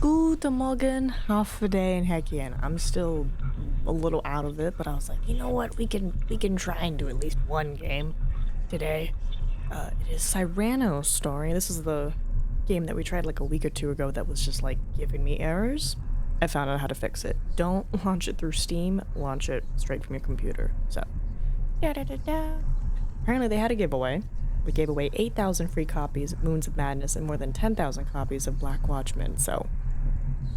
Guten Morgen, half a day, and heck yeah, I'm still a little out of it, but I was like, you know what, we can try and do at least one game today. It is Cyrano's story. This is the game that we tried like a week or two ago that was just like giving me errors. I found out how to fix it. Don't launch it through Steam, launch it straight from your computer. So, apparently they had a giveaway. We gave away 8,000 free copies of Moons of Madness and more than 10,000 copies of Black Watchmen, so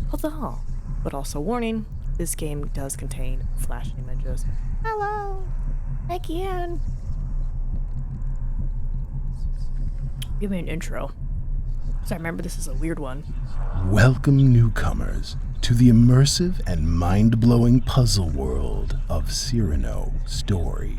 huzzah! But also warning, this game does contain flash images. Hello! Again! Give me an intro. So I remember this is a weird one. Welcome, newcomers, to the immersive and mind-blowing puzzle world of Cyrano story.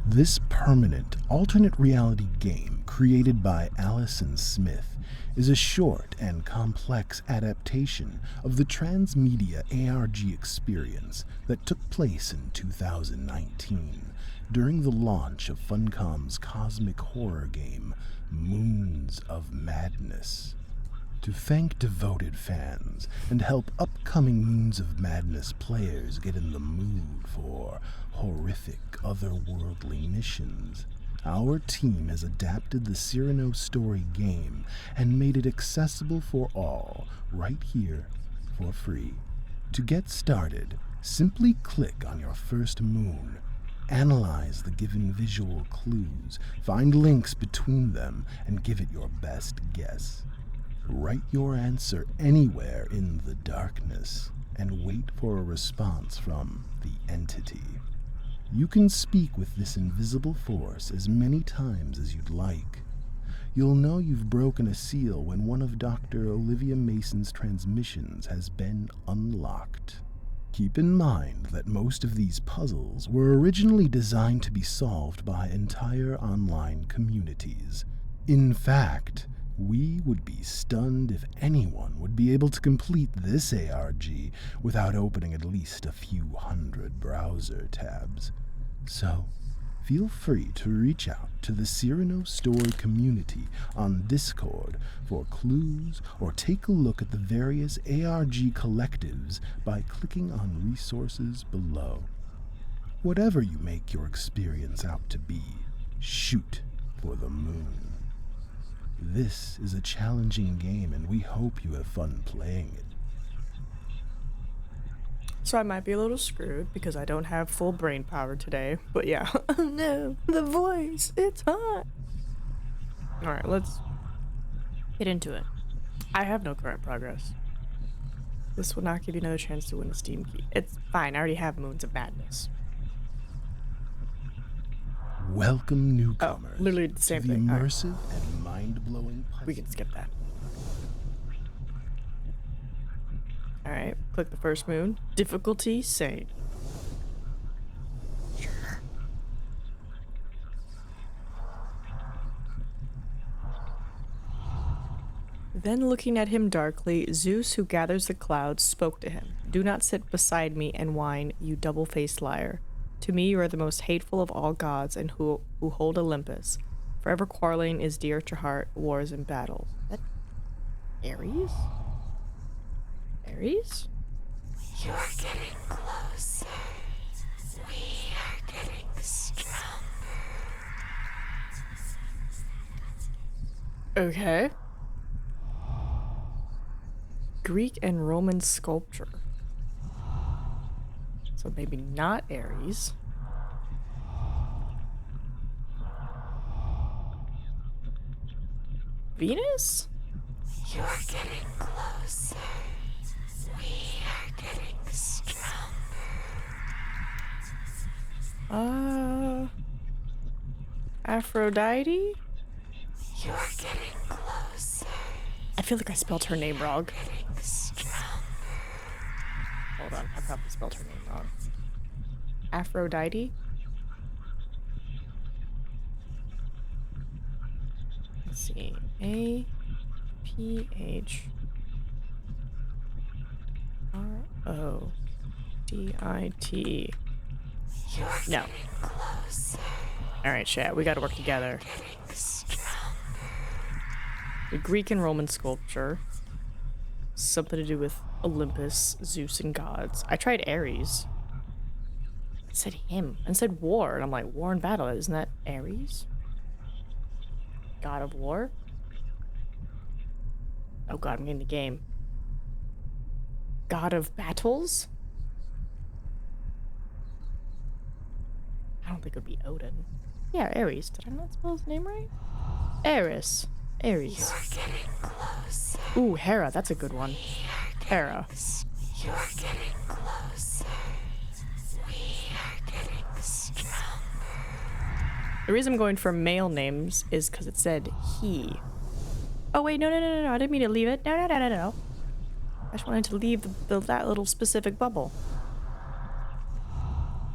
This permanent, alternate reality game created by Allison Smith is a short and complex adaptation of the transmedia ARG experience that took place in 2019 during the launch of Funcom's cosmic horror game, Moons of Madness. To thank devoted fans and help upcoming Moons of Madness players get in the mood for horrific otherworldly missions, our team has adapted the Cyrano story game and made it accessible for all right here for free. To get started, simply click on your first moon, analyze the given visual clues, find links between them, and give it your best guess. Write your answer anywhere in the darkness and wait for a response from the entity. You can speak with this invisible force as many times as you'd like. You'll know you've broken a seal when one of Dr. Olivia Mason's transmissions has been unlocked. Keep in mind that most of these puzzles were originally designed to be solved by entire online communities. In fact, we would be stunned if anyone would be able to complete this ARG without opening at least a few hundred browser tabs. So, feel free to reach out to the Cyrano Story community on Discord for clues or take a look at the various ARG collectives by clicking on resources below. Whatever you make your experience out to be, shoot for the moon. This is a challenging game, and we hope you have fun playing it. So I might be a little screwed because I don't have full brain power today, but yeah. Oh no, the voice, it's hot. Alright, let's get into it. I have no current progress. This will not give you another chance to win a Steam key. It's fine, I already have Moons of Madness. Welcome, newcomers, literally the same to the thing. immersive and mind-blowing puzzle. We can skip that. Alright, click the first moon. Difficulty, sane. Sure. Then looking at him darkly, Zeus, who gathers the clouds, spoke to him. Do not sit beside me and whine, you double-faced liar. To me you are the most hateful of all gods and who hold Olympus. Forever quarreling is dear to heart, wars and battles. That Ares? Ares? You're getting closer. We are getting stronger. Okay. Greek and Roman sculpture. So maybe not Ares. Venus? You're getting closer. We are getting stronger. Aphrodite? You're getting closer. I feel like I spelled her name wrong. Getting stronger. Hold on, I probably spelled her name wrong. Aphrodite? Let's see. Aphrodite. You're No. getting closer. Alright, chat, we gotta work together. Getting stronger. The Greek and Roman sculpture. Something to do with Olympus, Zeus, and gods. I tried Ares. It said him. And it said war. And I'm like, war and battle. Isn't that Ares? God of war? Oh god, I'm getting the game. God of battles? I don't think it would be Odin. Yeah, Ares. Did I not spell his name right? Ares. Ares. You're getting closer. Ooh, Hera. That's a good one. Hera. You're getting closer. We are getting stronger. The reason I'm going for male names is because it said he. Oh wait, no, I didn't mean to leave it. No. I just wanted to leave that little specific bubble.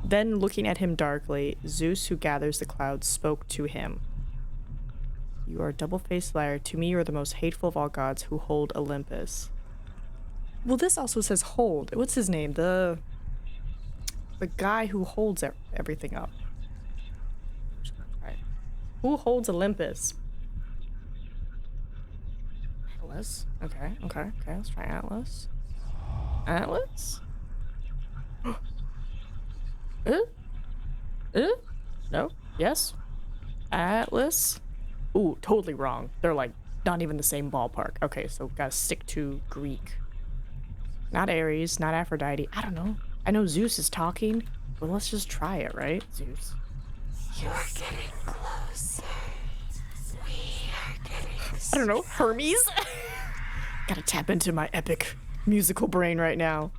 Then, looking at him darkly, Zeus, who gathers the clouds, spoke to him. You are a double-faced liar. To me, you are the most hateful of all gods who hold Olympus. Well, this also says hold. What's his name? The guy who holds everything up. Right. Who holds Olympus? Atlas. Okay. Let's try Atlas. Atlas? No? Yes? Atlas? Ooh, totally wrong. They're like not even the same ballpark. Okay, so gotta stick to Greek. Not Ares, not Aphrodite. I don't know. I know Zeus is talking, but let's just try it, right? Zeus. You're getting closer. We are getting I don't know, Hermes? Gotta tap into my epic musical brain right now.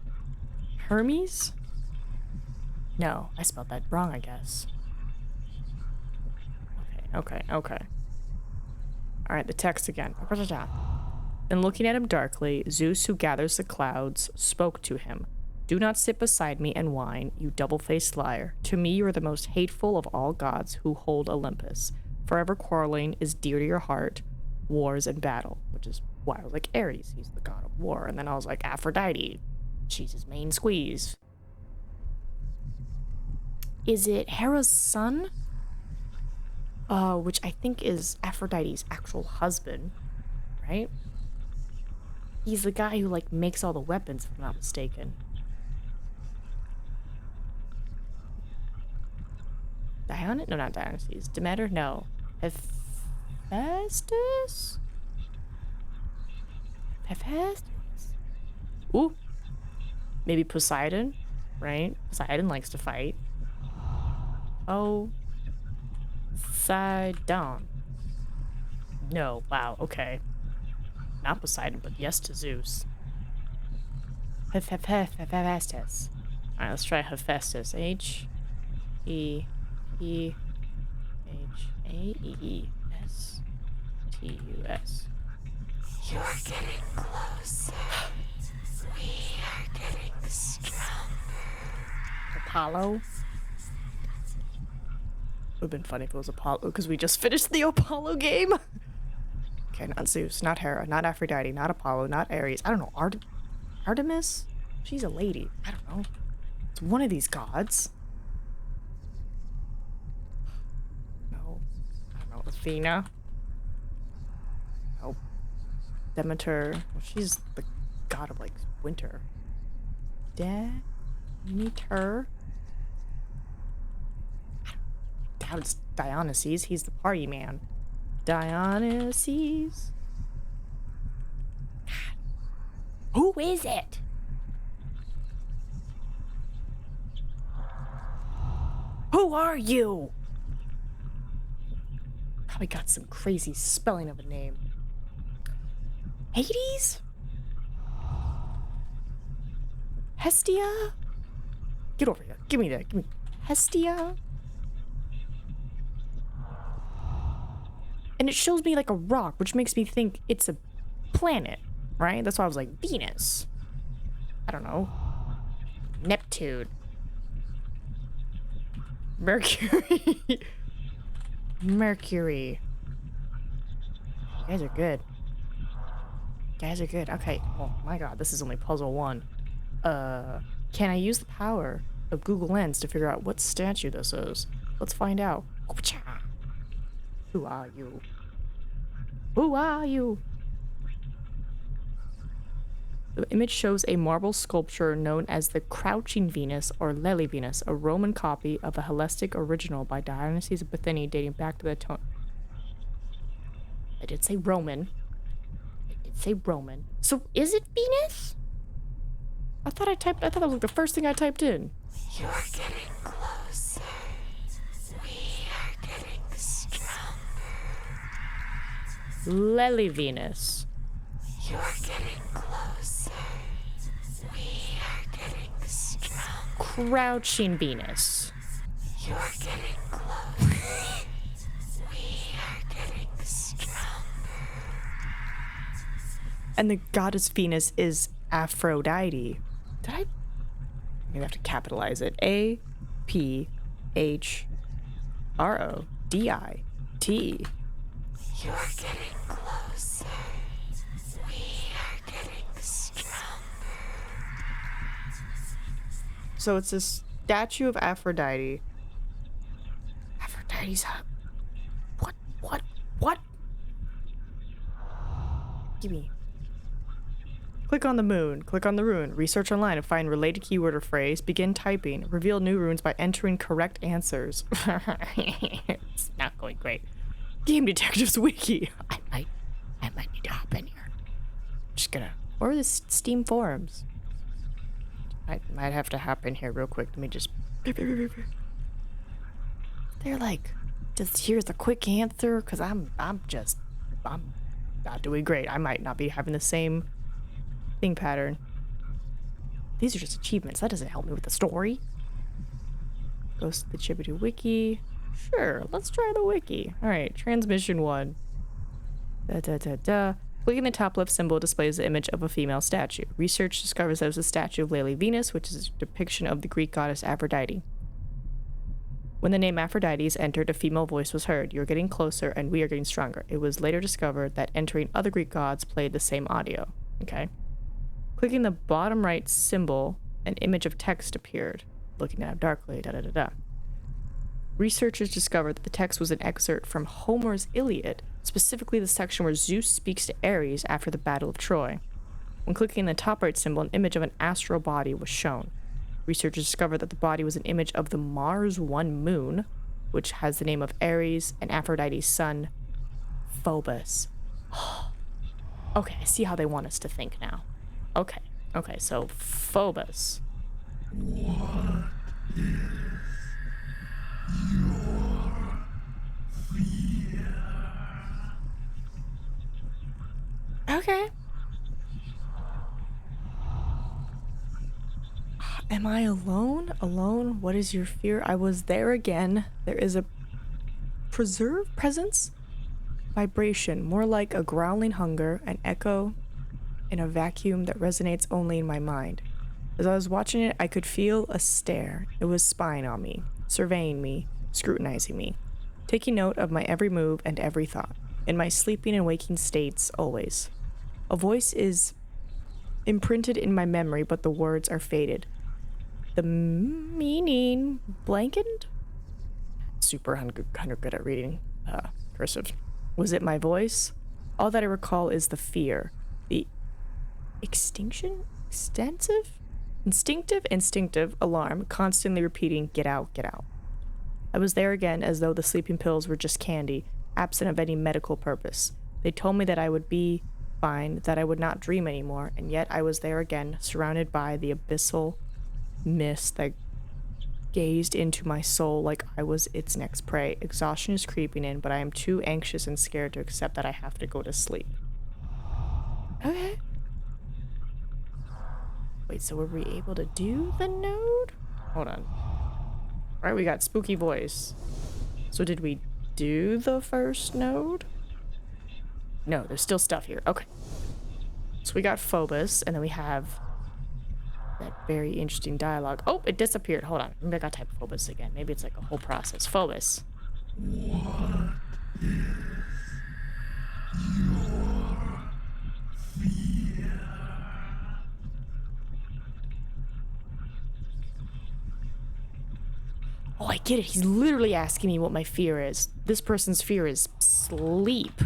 Hermes? No, I spelled that wrong, I guess. Okay. Alright, the text again. Then looking at him darkly, Zeus, who gathers the clouds, spoke to him. Do not sit beside me and whine, you double-faced liar. To me, you are the most hateful of all gods who hold Olympus. Forever quarreling is dear to your heart, wars and battle, which is why I was like Ares, he's the god of war. And then I was like Aphrodite, she's his main squeeze. Is it Hera's son? Which I think is Aphrodite's actual husband, right? He's the guy who, like, makes all the weapons, if I'm not mistaken. No, not Dionysus. Demeter? No. Hephaestus? Ooh. Maybe Poseidon, right? Poseidon likes to fight. Oh. Poseidon. No, wow, okay. Not Poseidon, but yes to Zeus. Hephaestus. Alright, let's try Hephaestus. H-E-P-H-A-E-E-S-T-U-S. You're getting closer. We are getting stronger. Apollo? Would have been funny if it was Apollo, because we just finished the Apollo game. Okay, not Zeus, not Hera, not Aphrodite, not Apollo, not Ares. I don't know, Artemis? She's a lady. I don't know. It's one of these gods. No. I don't know. Athena? Nope. Demeter. Well, she's the god of, like, winter. Demeter? Doubt it's Dionysus. He's the party man. Dionysus. Who is it? Who are you? Probably got some crazy spelling of a name. Hades? Hestia? Get over here. Give me that. Give me Hestia? And it shows me like a rock, which makes me think it's a planet, right? That's why I was like, Venus. I don't know. Neptune. Mercury. Mercury. You guys are good. Okay. Oh my god, this is only puzzle 1. Can I use the power of Google Lens to figure out what statue this is? Let's find out. Who are you? Who are you? The image shows a marble sculpture known as the Crouching Venus or Lely Venus, a Roman copy of a Hellenistic original by Dionysius of Bithynia dating back to the I did say Roman. So is it Venus? I thought that was like the first thing I typed in. You're getting closer. We are getting stronger. Lely Venus. You're getting closer. We are getting stronger. Crouching Venus. You're getting closer. We are getting stronger. And the goddess Venus is Aphrodite. Did I? Maybe I have to capitalize it. Aphrodite. You're getting closer. We are getting stronger. So it's a statue of Aphrodite. Aphrodite's up. What? Give me. Click on the moon. Click on the rune. Research online and find related keyword or phrase. Begin typing. Reveal new runes by entering correct answers. It's not going great. Game Detectives Wiki. I might need to hop in here. Just gonna. Or the Steam forums. I might have to hop in here real quick. Let me just. They're like, just here's the quick answer, cause I'm not doing great. I might not be having the same thing pattern. These are just achievements. That doesn't help me with the story. Goes to the Chibitu Wiki. Sure, let's try the wiki. Alright, transmission 1. Clicking the top left symbol displays the image of a female statue. Research discovers that it was a statue of Lely Venus, which is a depiction of the Greek goddess Aphrodite. When the name Aphrodite is entered, a female voice was heard. You're getting closer and we are getting stronger. It was later discovered that entering other Greek gods played the same audio. Okay. Clicking the bottom right symbol, an image of text appeared. Looking at it darkly, Researchers discovered that the text was an excerpt from Homer's Iliad, specifically the section where Zeus speaks to Ares after the Battle of Troy. When clicking the top right symbol, an image of an astral body was shown. Researchers discovered that the body was an image of the Mars 1 moon, which has the name of Ares and Aphrodite's son, Phobos. Okay, I see how they want us to think now. Okay, so Phobos. What is your fear? Okay. Am I alone? Alone? What is your fear? I was there again. There is a preserved presence? Vibration, more like a growling hunger, an echo in a vacuum that resonates only in my mind. As I was watching it, I could feel a stare. It was spying on me, surveying me, scrutinizing me, taking note of my every move and every thought, in my sleeping and waking states always. A voice is imprinted in my memory, but the words are faded. The meaning blankened? Super good at reading cursive. Was it my voice? All that I recall is the fear, the instinctive alarm, constantly repeating, get out, get out. I was there again as though the sleeping pills were just candy, absent of any medical purpose. They told me that I would be fine, that I would not dream anymore, and yet I was there again, surrounded by the abyssal mist that gazed into my soul like I was its next prey. Exhaustion is creeping in, but I am too anxious and scared to accept that I have to go to sleep. Okay. Wait, so were we able to do the node? Hold on. Alright, we got spooky voice. So did we do the first node? No, there's still stuff here. Okay. So we got Phobos, and then we have that very interesting dialogue. Oh, it disappeared. Hold on. Maybe I gotta type Phobos again. Maybe it's like a whole process. Phobos. What is your fear? Oh, I get it. He's literally asking me what my fear is. This person's fear is sleep.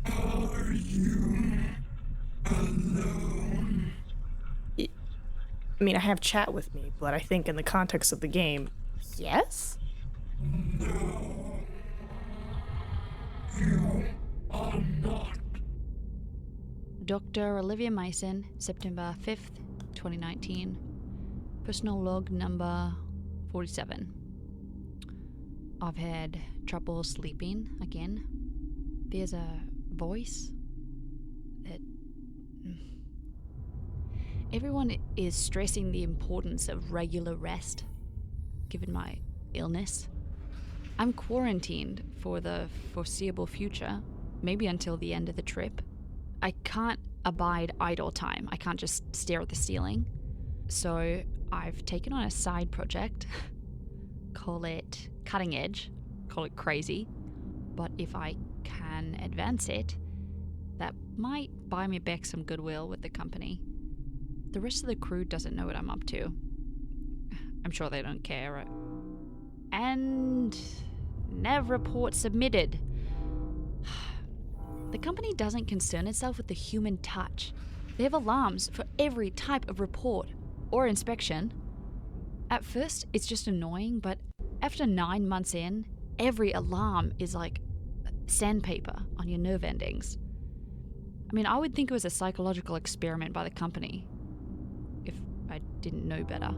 Are you alone? I mean, I have chat with me, but I think in the context of the game, yes? Dr. Olivia Mason, September 5th, 2019. Personal log number 47. I've had trouble sleeping again. There's a voice that... Everyone is stressing the importance of regular rest, given my illness. I'm quarantined for the foreseeable future, maybe until the end of the trip. I can't abide idle time. I can't just stare at the ceiling. So I've taken on a side project. Call it cutting edge. Call it crazy. But if I can advance it, that might buy me back some goodwill with the company. The rest of the crew doesn't know what I'm up to. I'm sure they don't care. And nav report submitted. The company doesn't concern itself with the human touch. They have alarms for every type of report or inspection. At first, it's just annoying, but after 9 months in, every alarm is like sandpaper on your nerve endings. I mean, I would think it was a psychological experiment by the company, if I didn't know better.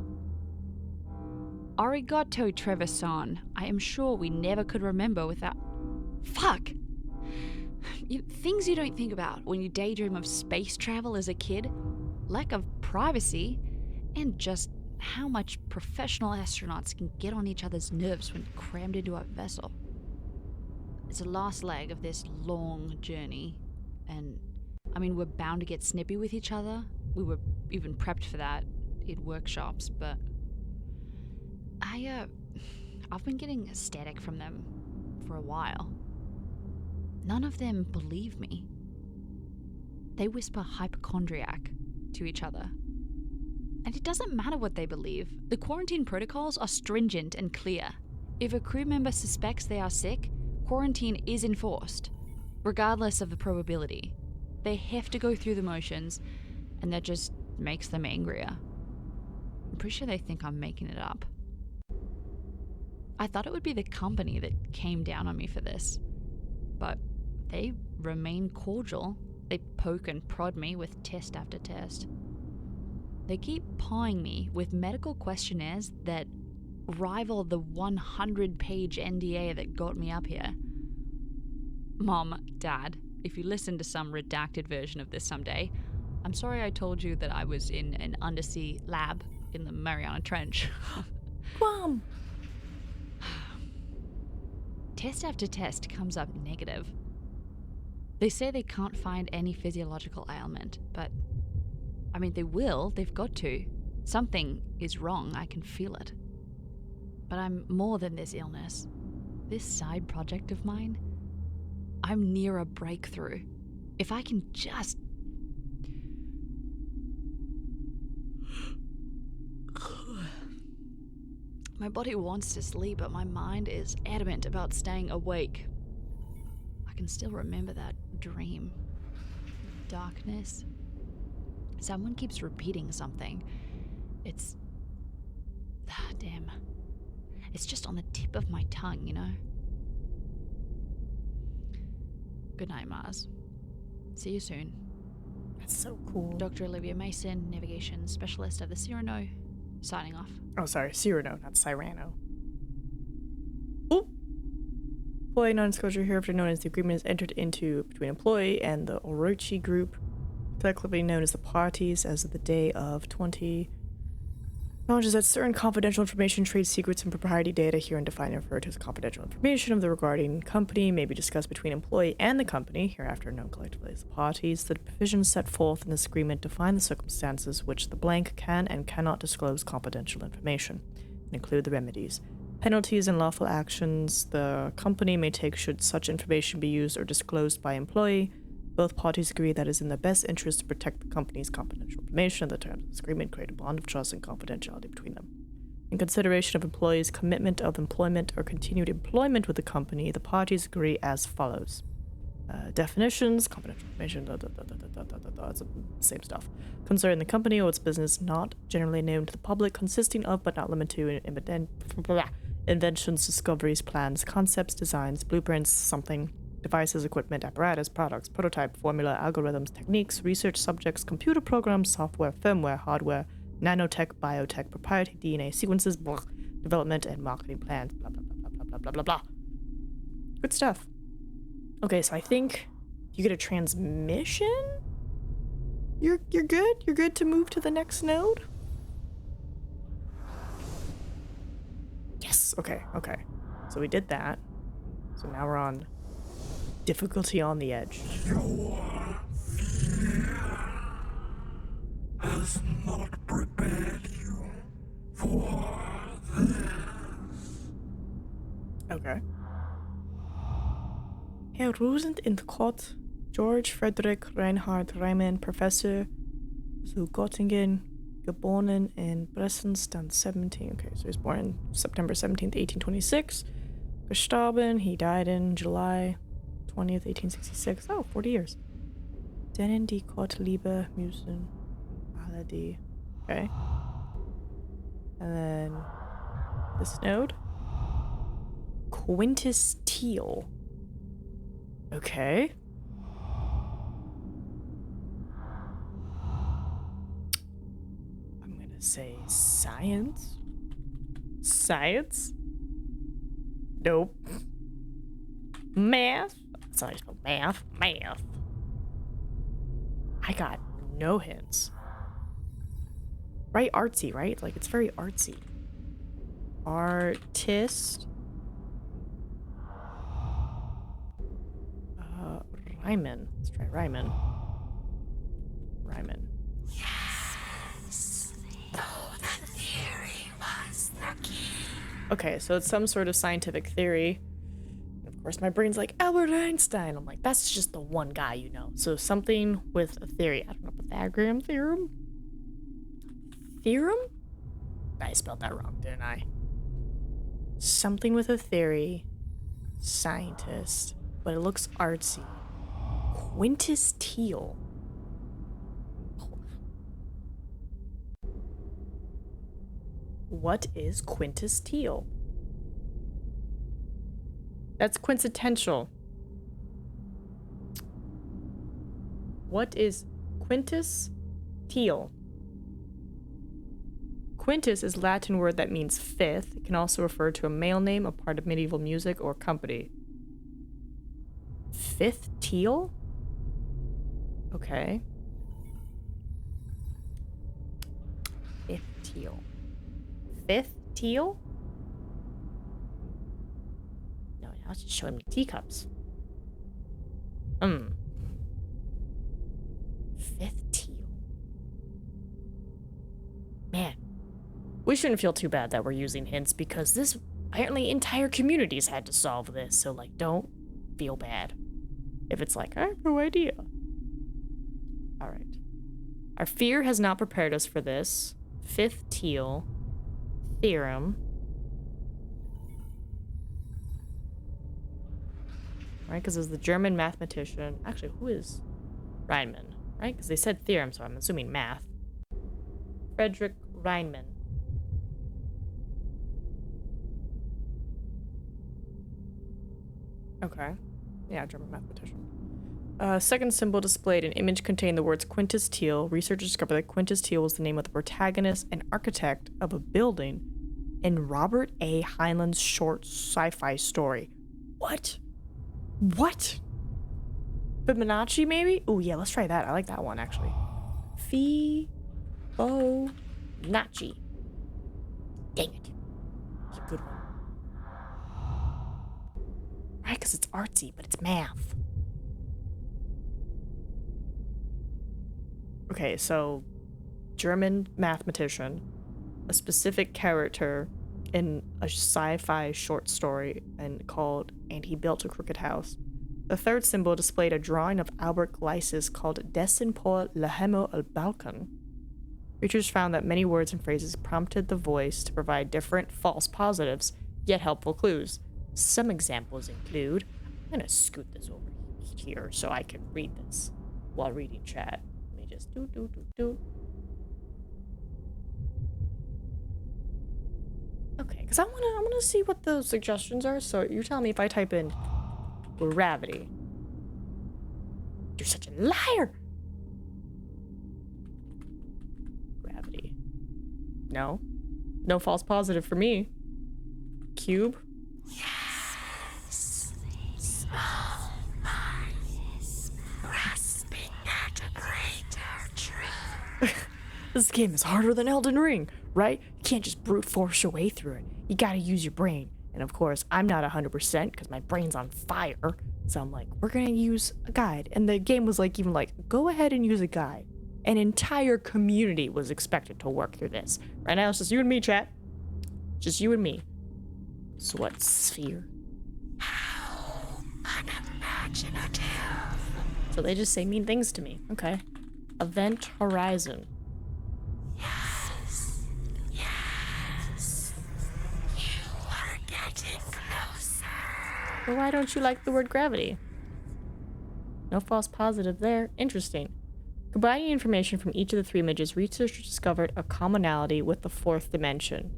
Arigato, Trevor-san. I am sure we never could remember without... Fuck! Things you don't think about when you daydream of space travel as a kid, lack of privacy, and just how much professional astronauts can get on each other's nerves when crammed into a vessel. It's the last leg of this long journey, and I mean, we're bound to get snippy with each other. We were even prepped for that in workshops, but I've been getting static from them for a while. None of them believe me. They whisper hypochondriac to each other. And it doesn't matter what they believe. The quarantine protocols are stringent and clear. If a crew member suspects they are sick, quarantine is enforced, regardless of the probability. They have to go through the motions, and that just makes them angrier. I'm pretty sure they think I'm making it up. I thought it would be the company that came down on me for this, but they remain cordial. They poke and prod me with test after test. They keep pawing me with medical questionnaires that rival the 100-page NDA that got me up here. Mom, Dad, if you listen to some redacted version of this someday, I'm sorry I told you that I was in an undersea lab in the Mariana Trench. Mom! Test after test comes up negative. They say they can't find any physiological ailment, but I mean, they will, they've got to. Something is wrong, I can feel it. But I'm more than this illness. This side project of mine, I'm near a breakthrough. If I can just... My body wants to sleep, but my mind is adamant about staying awake. I can still remember that dream. Darkness. Someone keeps repeating something. It's... damn. It's just on the tip of my tongue, you know? Good night, Mars. See you soon. That's so cool. Dr. Olivia Mason, Navigation Specialist of the Cyrano, signing off. Oh, sorry, Cyrano, not Cyrano. Oop! Employee non-disclosure hereafter known as the agreement is entered into between employee and the Orochi Group, collectively known as the parties, as of the day of 20. Acknowledges that certain confidential information, trade secrets, and proprietary data herein defined and referred to as confidential information of the regarding company may be discussed between employee and the company, hereafter known collectively as the parties. The provisions set forth in this agreement define the circumstances which the blank can and cannot disclose confidential information, and include the remedies, penalties, and lawful actions the company may take should such information be used or disclosed by employee. Both parties agree that it is in their best interest to protect the company's confidential information, and the terms of this agreement create a bond of trust and confidentiality between them. In consideration of employees' commitment of employment or continued employment with the company, the parties agree as follows. Definitions, confidential information, it's the same stuff. Concerning the company or its business not generally known to the public, consisting of but not limited to inventions, discoveries, plans, concepts, designs, blueprints, something, devices, equipment, apparatus, products, prototype, formula, algorithms, techniques, research subjects, computer programs, software, firmware, hardware, nanotech, biotech, proprietary DNA sequences, development and marketing plans, blah blah blah blah blah blah blah blah. Good stuff. Okay, so I think you get a transmission. You're good. You're good to move to the next node. Yes. Okay. So we did that. So now we're on difficulty on the edge. Your fear has not prepared you for this. Okay. Herr Rosend in Gott, George Frederick Reinhard Reimann, Professor zu Göttingen, geboren in Bressenstand 17. Okay, so he was born September 17th, 1826. Gestorben, he died in July 20th, 1866. Oh, 40 years. Denen die Gott liebe müssen alle die. Okay. And then this node. Quintus Teal. Okay. I'm gonna say science. Science? Nope. Math? That's how you spell math. Math. I got no hints. Right, artsy, right? Like, it's very artsy. Artist. Ryman. Let's try Ryman. Ryman. Yes. Though the theory was the key. Okay, so it's some sort of scientific theory. Of course, my brain's like, Albert Einstein. I'm like, that's just the one guy, you know. So something with a theory. I don't know, Pythagorean theorem? Theorem? I spelled that wrong, didn't I? Something with a theory. Scientist. But it looks artsy. Quintus Teal. What is Quintus Teal? That's quintessential. What is Quintus Teal? Quintus is a Latin word that means fifth. It can also refer to a male name, a part of medieval music, or company. Fifth Teal? Okay. Fifth Teal. Fifth Teal? No, now it's just showing me teacups. Fifth Teal. Man, we shouldn't feel too bad that we're using hints because this apparently entire communities had to solve this, so like don't feel bad. If it's like, I have no idea. Alright. Our fear has not prepared us for this. Fifth Teal. Theorem. Right, because it's the German mathematician. Actually, who is Riemann? Right, because they said theorem, so I'm assuming math. Frederick Riemann. Okay. Yeah, German mathematician. Second symbol displayed an image containing the words Quintus Teal. Researchers discovered that Quintus Teal was the name of the protagonist and architect of a building in Robert A. Heinlein's short sci-fi story. What? What? Fibonacci, maybe? Oh, yeah, let's try that. I like that one, actually. Fibonacci. Dang it. It's a good one. Right, because it's artsy, but it's math. Okay, so German mathematician, a specific character in a sci-fi short story and he built a crooked house. The third symbol displayed a drawing of Albert Gleis's called Dessen por Lahemo al Balkan. Researchers found that many words and phrases prompted the voice to provide different false positives, yet helpful clues. Some examples include, I'm gonna scoot this over here so I can read this while reading chat. Let me just do. Okay, because I wanna see what the suggestions are. So you're telling me if I type in gravity. You're such a liar. Gravity. No. No false positive for me. Cube. Yes. Small minds grasping at a greater truth. This game is harder than Elden Ring, right? You can't just brute force your way through it. You gotta use your brain. And of course, I'm not 100% because my brain's on fire. So I'm like, we're gonna use a guide. And the game was like, even like, go ahead and use a guide. An entire community was expected to work through this. Right now, it's just you and me, chat. Just you and me. So what, sphere? How unimaginative. So they just say mean things to me. Okay. Event horizon. Yes. Yes. You are getting closer. Well, why don't you like the word gravity? No false positive there. Interesting. Combining information from each of the three images, researchers discovered a commonality with the fourth dimension.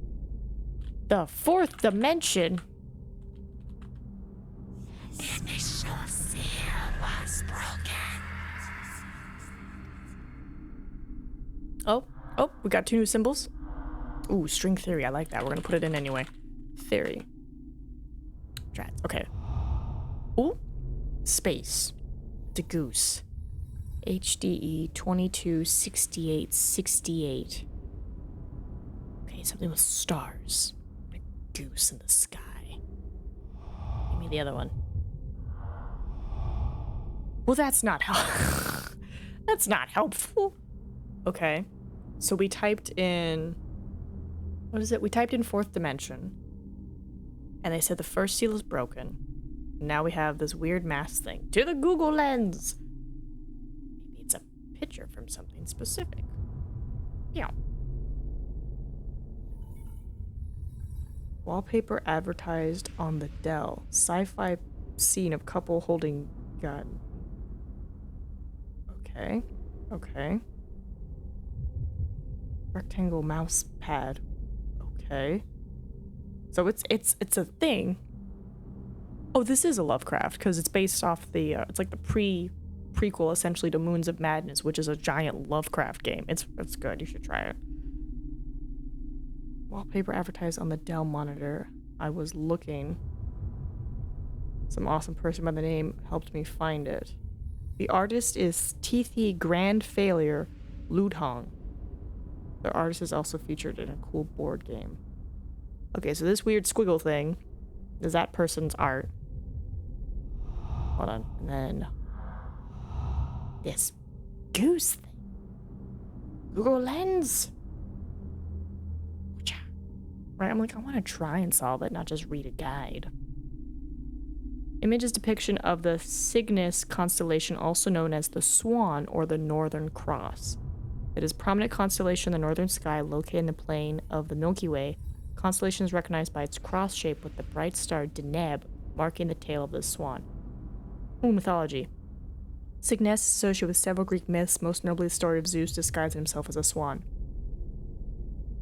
The fourth dimension? Initial seal was broken. Oh, we got 2 new symbols. Ooh, string theory. I like that. We're gonna put it in anyway. Theory. Okay. Ooh. Space. The goose. HDE 226868. Okay, something with stars. A goose in the sky. Give me the other one. Well, that's not that's not helpful. Okay. So we typed in, what is it? We typed in fourth dimension. And they said the first seal is broken. Now we have this weird mask thing. To the Google Lens! Maybe it's a picture from something specific. Yeah. Wallpaper advertised on the Dell. Sci-fi scene of couple holding gun. Okay. Okay. Rectangle mouse pad. Okay. So it's a thing. Oh, this is a Lovecraft because it's based off the it's like the prequel essentially to Moons of Madness, which is a giant Lovecraft game. It's good. You should try it. Wallpaper advertised on the Dell monitor. I was looking. Some awesome person by the name helped me find it. The artist is Teethy Grand Failure Ludhong. The artist is also featured in a cool board game. Okay, so this weird squiggle thing is that person's art. Hold on. And then this goose thing. Google Lens. Right, I'm like, I want to try and solve it, not just read a guide. Image's depiction of the Cygnus constellation, also known as the Swan or the Northern Cross. It is a prominent constellation in the northern sky located in the plane of the Milky Way. The constellation is recognized by its cross shape with the bright star Deneb marking the tail of the swan. Ooh, mythology. Cygnus is associated with several Greek myths, most notably the story of Zeus disguising himself as a swan.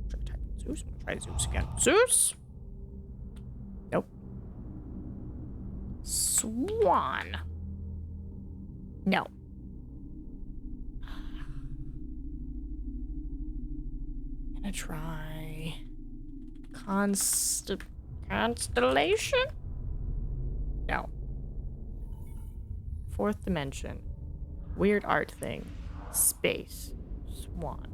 Should I type in Zeus? I'm gonna try Zeus again. Zeus? Nope. Swan. No. Gonna try constellation? No. Fourth dimension. Weird art thing. Space. Swan.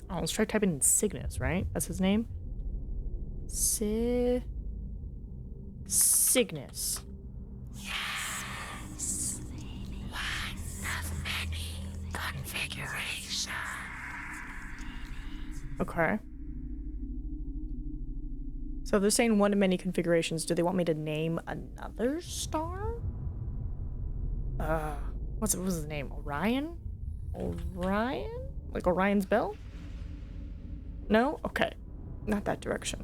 Oh, let's try typing in Cygnus, right? That's his name? Cygnus. Yes. One of many configurations. Okay. So if they're saying one of many configurations, do they want me to name another star? What was his name? Orion? Orion? Like Orion's bell? No? Okay. Not that direction.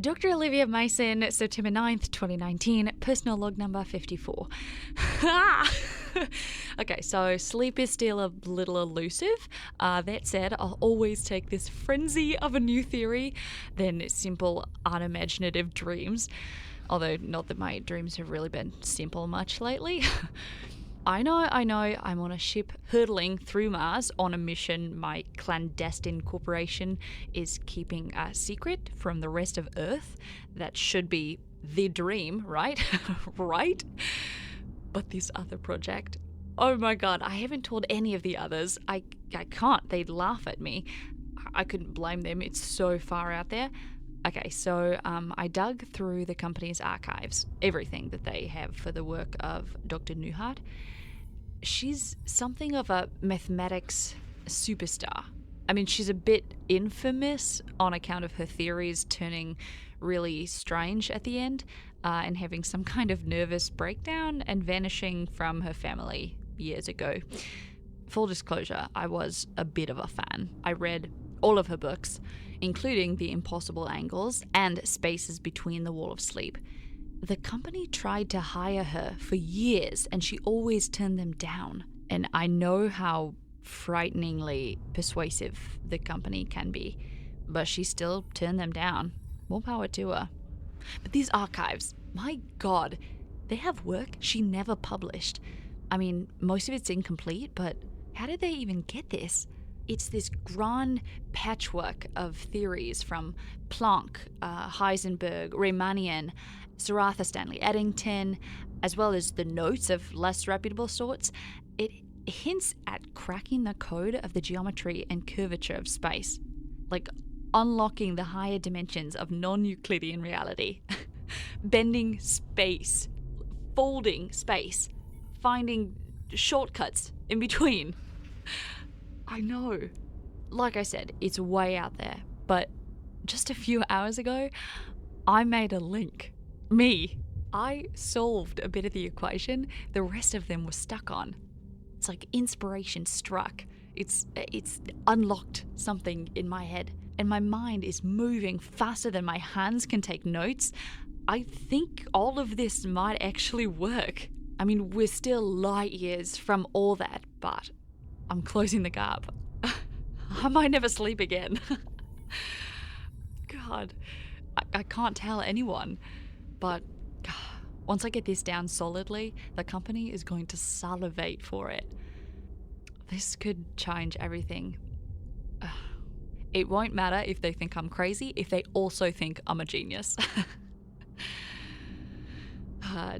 Dr. Olivia Mason, September 9th, 2019, personal log number 54. Okay, so sleep is still a little elusive. That said, I'll always take this frenzy of a new theory than simple, unimaginative dreams. Although, not that my dreams have really been simple much lately. I know, I'm on a ship hurtling through Mars on a mission my clandestine corporation is keeping a secret from the rest of Earth. That should be the dream, right? Right? But this other project, oh my god, I haven't told any of the others. I can't. They'd laugh at me. I couldn't blame them. It's so far out there. Okay, so I dug through the company's archives, everything that they have for the work of Dr. Newhart. She's something of a mathematics superstar. I mean, she's a bit infamous on account of her theories turning really strange at the end and having some kind of nervous breakdown and vanishing from her family years ago. Full disclosure, I was a bit of a fan. I read all of her books, including The Impossible Angles and Spaces Between the Wall of Sleep. The company tried to hire her for years and she always turned them down. And I know how frighteningly persuasive the company can be, but she still turned them down. More power to her. But these archives, my god, they have work she never published. I mean, most of it's incomplete, but how did they even get this? It's this grand patchwork of theories from Planck, Heisenberg, Riemannian, Sir Arthur Stanley Eddington, as well as the notes of less reputable sorts. It hints at cracking the code of the geometry and curvature of space, like unlocking the higher dimensions of non-Euclidean reality, bending space, folding space, finding shortcuts in between. I know. Like I said, it's way out there, but just a few hours ago, I made a link. Me. I solved a bit of the equation the rest of them were stuck on. It's like inspiration struck. It's unlocked something in my head, and my mind is moving faster than my hands can take notes. I think all of this might actually work. I mean, we're still light years from all that, but I'm closing the gap. I might never sleep again. God, I can't tell anyone. But once I get this down solidly, the company is going to salivate for it. This could change everything. It won't matter if they think I'm crazy, if they also think I'm a genius.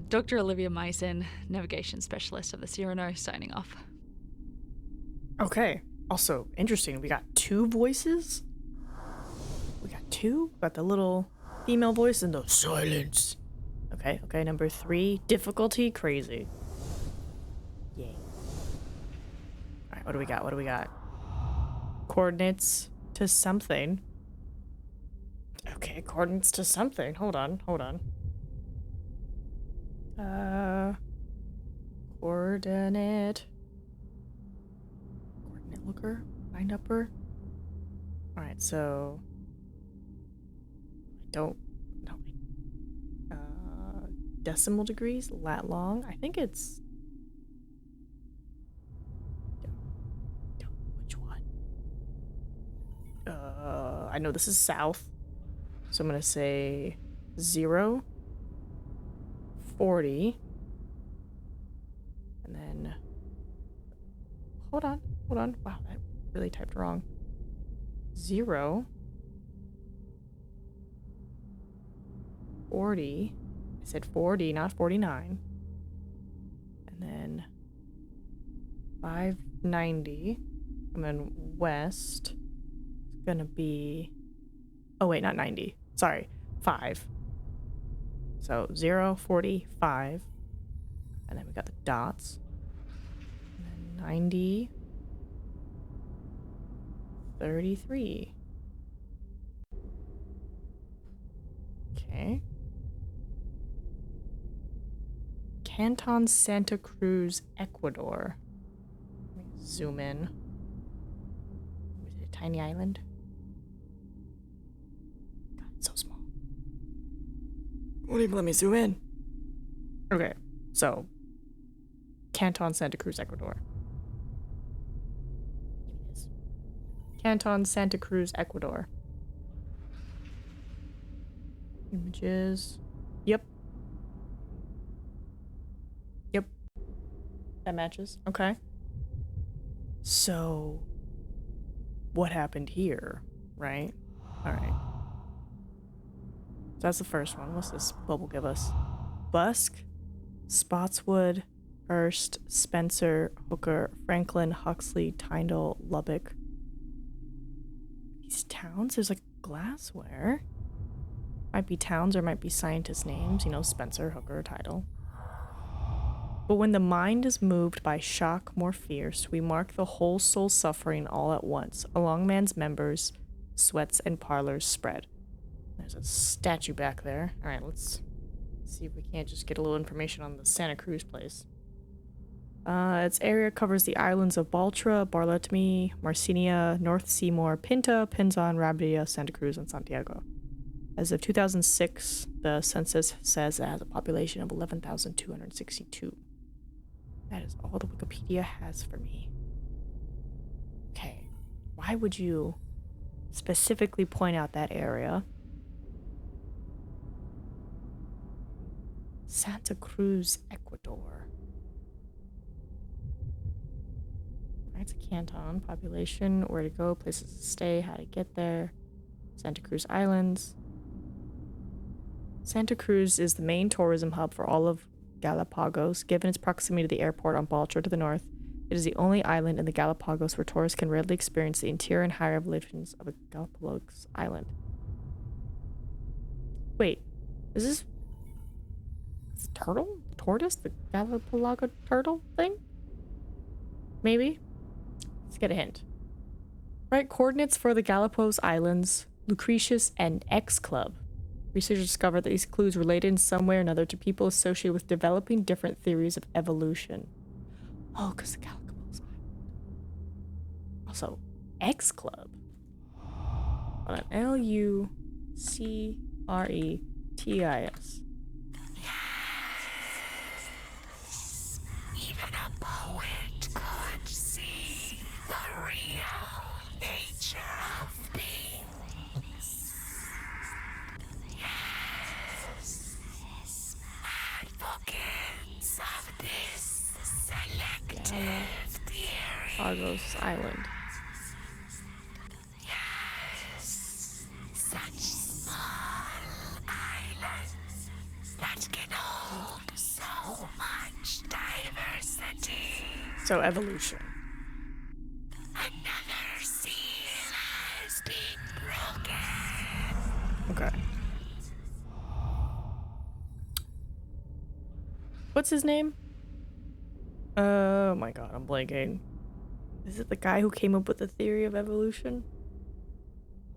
Dr. Olivia Mason, navigation specialist of the Cyrano, signing off. Okay. Also, interesting. We got two voices. We got two. Got the little female voice and the silence. Okay. Number 3, difficulty crazy. Yay. All right. What do we got? Coordinates to something. Okay. Coordinates to something. Hold on. Coordinate looker, find upper. All right, so I don't know. Decimal degrees, lat long. I think it's which one? I know this is south, so I'm gonna say 0, 40, and then hold on. Wow, that really typed wrong. 0, 40. I said 40, not 49. And then 590. And then west is gonna be, oh wait, not 90. Sorry, 5. So 0, 40, 5. And then we got the dots. And then 90. 33. Okay. Canton Santa Cruz, Ecuador. Let me zoom in. Is it a tiny island? God, it's so small. Won't even let me zoom in. Okay, so Canton, Santa Cruz, Ecuador. Canton, Santa Cruz, Ecuador. Images. Yep. Yep. That matches. Okay. So, what happened here, right? Alright. So that's the first one. What's this bubble give us? Busk, Spotswood, Hearst, Spencer, Hooker, Franklin, Huxley, Tyndall, Lubbock. These towns? There's like glassware. Might be towns or might be scientist names. You know, Spencer, Hooker, Tyndall. But when the mind is moved by shock more fierce, we mark the whole soul suffering all at once. Along man's members, sweats and parlors spread. There's a statue back there. Alright, let's see if we can't just get a little information on the Santa Cruz place. Its area covers the islands of Baltra, Bartolome, Marcinia, North Seymour, Pinta, Pinzon, Rabia, Santa Cruz, and Santiago. As of 2006, the census says it has a population of 11,262. That is all the Wikipedia has for me. Okay, why would you specifically point out that area? Santa Cruz, Ecuador. It's a canton. Population, where to go, places to stay, how to get there. Santa Cruz Islands. Santa Cruz is the main tourism hub for all of Galapagos. Given its proximity to the airport on Baltra to the north, it is the only island in the Galapagos where tourists can readily experience the interior and higher elevations of a Galapagos island. Wait, is this turtle? Tortoise? The Galapagos turtle thing? Maybe? Let's get a hint. Right, coordinates for the Galapagos Islands, Lucretius, and X Club. Researchers discovered that these clues related in some way or another to people associated with developing different theories of evolution. Oh, because the Galapagos Island. Also, X Club. Hold on. Lucretis. Even a poet could see the real nature of things. Yes. Advocates of this selective theory. Galapagos Island. Yes. Such small islands that can hold so much diversity. So, evolution. Another seal has been broken. Okay. What's his name? Oh my god, I'm blanking. Is it the guy who came up with the theory of evolution?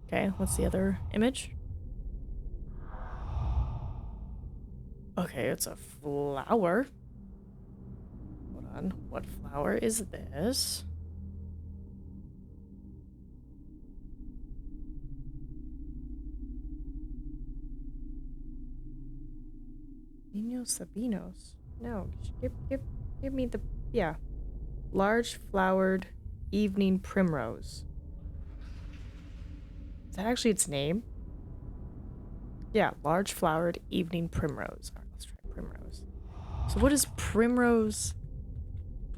Okay, what's the other image? Okay, it's a flower. Hold on, what flower is this? Niños Sabinos. No, give me the, yeah. Large flowered evening primrose. Is that actually its name? Yeah, large flowered evening primrose. Alright, let's try primrose. So what does primrose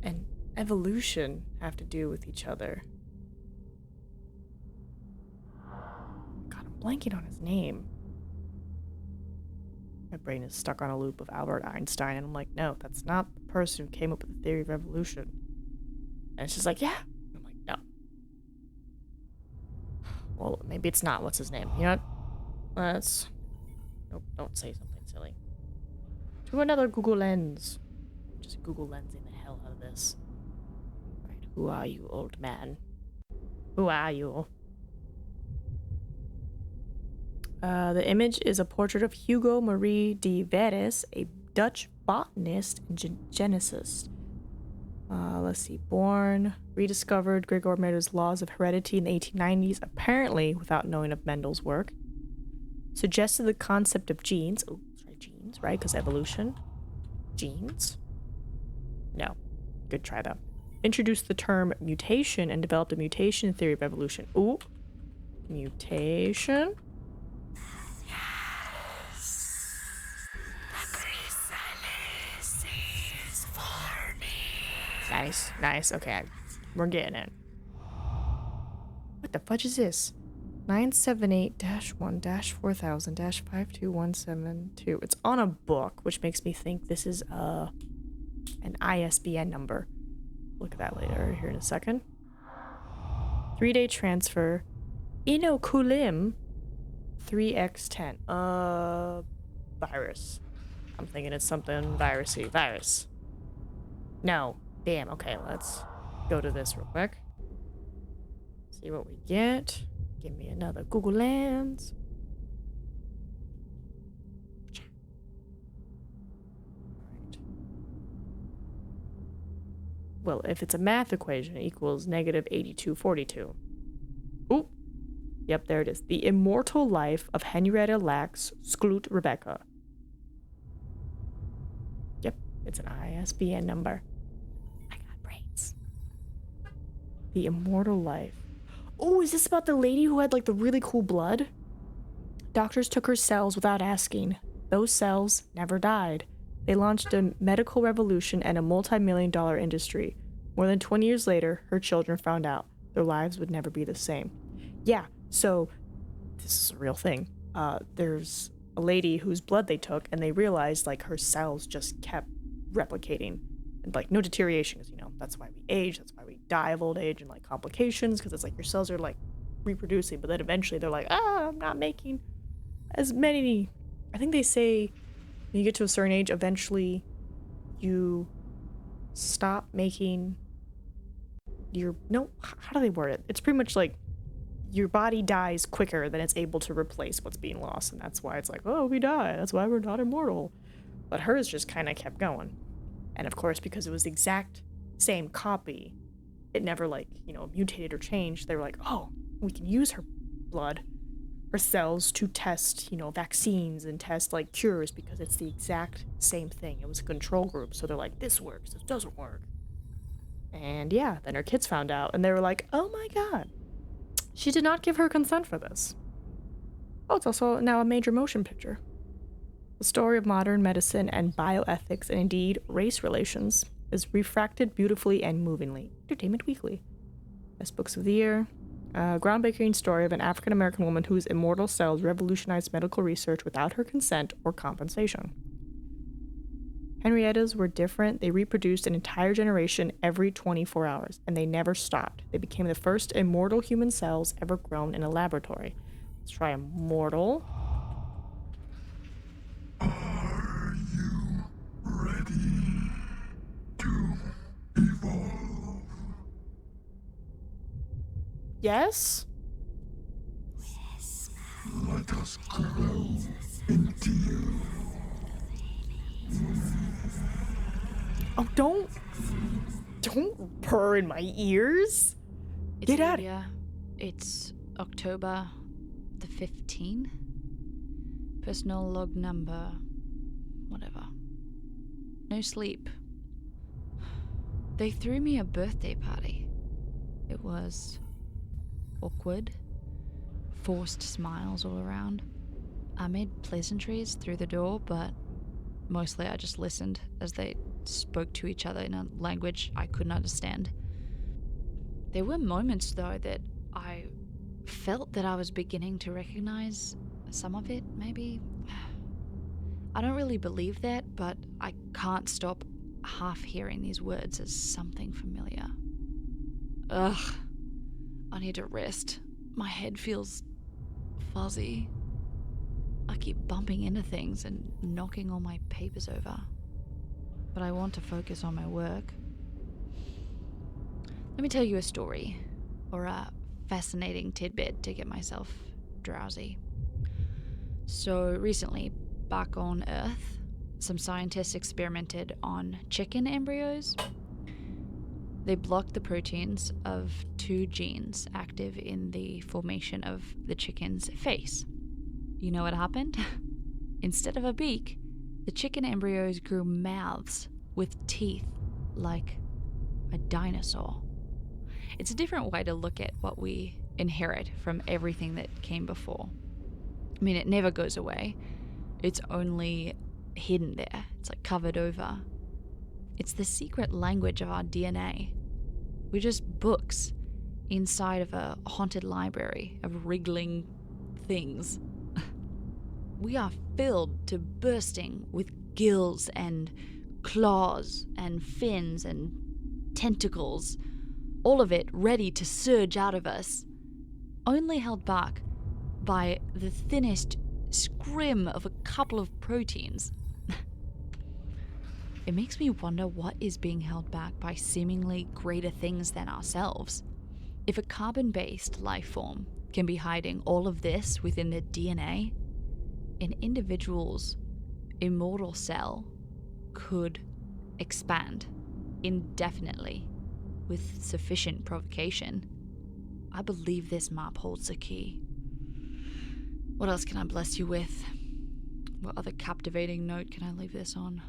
and evolution have to do with each other? God, I'm blanking on his name. My brain is stuck on a loop of Albert Einstein, and I'm like, no, that's not the person who came up with the theory of evolution. And it's just like, yeah. I'm like, no. Well, maybe it's not. What's his name? You know what? Let's... Nope, don't say something silly. To another Google Lens. Just Google Lensing the hell out of this. Right, who are you, old man? Who are you? The image is a portrait of Hugo Marie de Veres, a Dutch botanist and geneticist. Let's see. Born, rediscovered Gregor Mendel's laws of heredity in the 1890s, apparently without knowing of Mendel's work. Suggested the concept of genes. Oh, sorry, genes, right? Because evolution. Genes? No. Good try, though. Introduced the term mutation and developed a mutation theory of evolution. Ooh. Mutation? The chrysalis is for me. Nice, nice. Okay, we're getting it. What the fudge is this? 978-1-4000-52172. It's on a book, which makes me think this is an ISBN number. Look at that later here in a second. 3-day transfer. Inoculum 3x10. Virus. I'm thinking it's something virusy. Virus. No. Damn. Okay, let's go to this real quick. See what we get. Give me another Google Lens. Right. Well, if it's a math equation, it equals negative 8242. Oop. Yep, there it is. The Immortal Life of Henrietta Lacks Skloot Rebecca. Yep, it's an ISBN number. I got brains. The Immortal Life. Oh, is this about the lady who had like the really cool blood? Doctors took her cells without asking. Those cells never died. They launched a medical revolution and a multi-million-dollar industry. More than 20 years later, her children found out their lives would never be the same. Yeah, so this is a real thing. There's a lady whose blood they took, and they realized like her cells just kept replicating, and like no deterioration, because you know that's why we age, that's why we die of old age and like complications, because it's like your cells are like reproducing, but then eventually they're like, I'm not making as many. I think they say when you get to a certain age, eventually you stop making your how do they word it? It's pretty much like your body dies quicker than it's able to replace what's being lost, and that's why it's like, oh, we die, that's why we're not immortal. But hers just kind of kept going, and of course because it was the exact same copy, it never like, you know, mutated or changed. They were like, oh, we can use her blood, her cells, to test, you know, vaccines and test like cures, because it's the exact same thing. It was a control group, so they're like, this works, this doesn't work. And yeah, then her kids found out, and they were like, oh my god, she did not give her consent for this. Oh, it's also now a major motion picture. The story of modern medicine and bioethics, and indeed race relations, is refracted beautifully and movingly. Entertainment Weekly. Best books of the year. A groundbreaking story of an African-American woman whose immortal cells revolutionized medical research without her consent or compensation. Henriettas were different. They reproduced an entire generation every 24 hours, and they never stopped. They became the first immortal human cells ever grown in a laboratory. Let's try immortal. Are you ready to evolve? Yes? Let us grow into you. Oh, don't purr in my ears. Get out of here. It's October the 15th. Personal log number, whatever. No sleep. They threw me a birthday party. It was awkward, forced smiles all around. I made pleasantries through the door, but mostly I just listened as they spoke to each other in a language I couldn't understand. There were moments, though, that I felt that I was beginning to recognize some of it, maybe. I don't really believe that, but I can't stop half hearing these words as something familiar. Ugh. I need to rest. My head feels fuzzy. I keep bumping into things and knocking all my papers over. But I want to focus on my work. Let me tell you a story, or a fascinating tidbit to get myself drowsy. So recently, back on Earth, some scientists experimented on chicken embryos. They blocked the proteins of 2 genes active in the formation of the chicken's face. You know what happened? Instead of a beak, The chicken embryos grew mouths with teeth like a dinosaur. It's a different way to look at what we inherit from everything that came before. I mean, it never goes away. It's only hidden there. It's like covered over. It's the secret language of our DNA. We're just books inside of a haunted library of wriggling things. We are filled to bursting with gills and claws and fins and tentacles, all of it ready to surge out of us, only held back by the thinnest scrim of a couple of proteins. It makes me wonder what is being held back by seemingly greater things than ourselves. If a carbon-based life form can be hiding all of this within their DNA, an individual's immortal cell could expand indefinitely with sufficient provocation. I believe this map holds the key. What else can I bless you with? What other captivating note can I leave this on?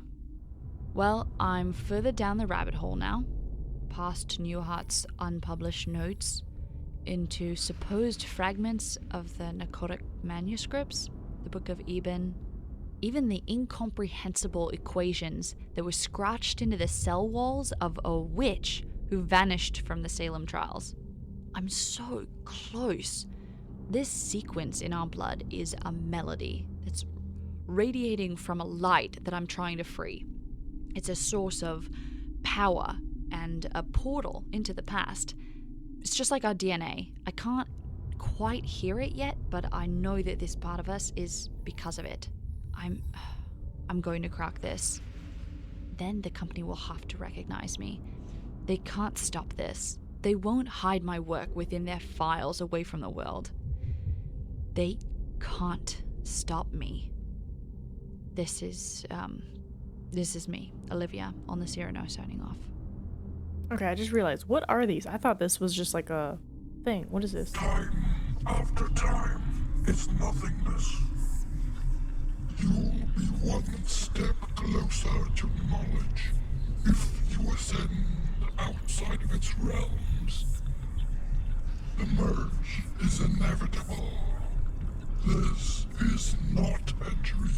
Well, I'm further down the rabbit hole now, past Newhart's unpublished notes, into supposed fragments of the narcotic manuscripts, the Book of Eben, even the incomprehensible equations that were scratched into the cell walls of a witch who vanished from the Salem trials. I'm so close. This sequence in our blood is a melody that's radiating from a light that I'm trying to free. It's a source of power and a portal into the past. It's just like our DNA. I can't quite hear it yet, but I know that this part of us is because of it. I'm going to crack this. Then the company will have to recognize me. They can't stop this. They won't hide my work within their files away from the world. They can't stop me. This is me, Olivia, on the Cyrano, signing off. Okay, I just realized, what are these? I thought this was just like a thing. What is this? Time after time, it's nothingness. You'll be one step closer to knowledge if you ascend outside of its realms. The merge is inevitable. This is not a dream.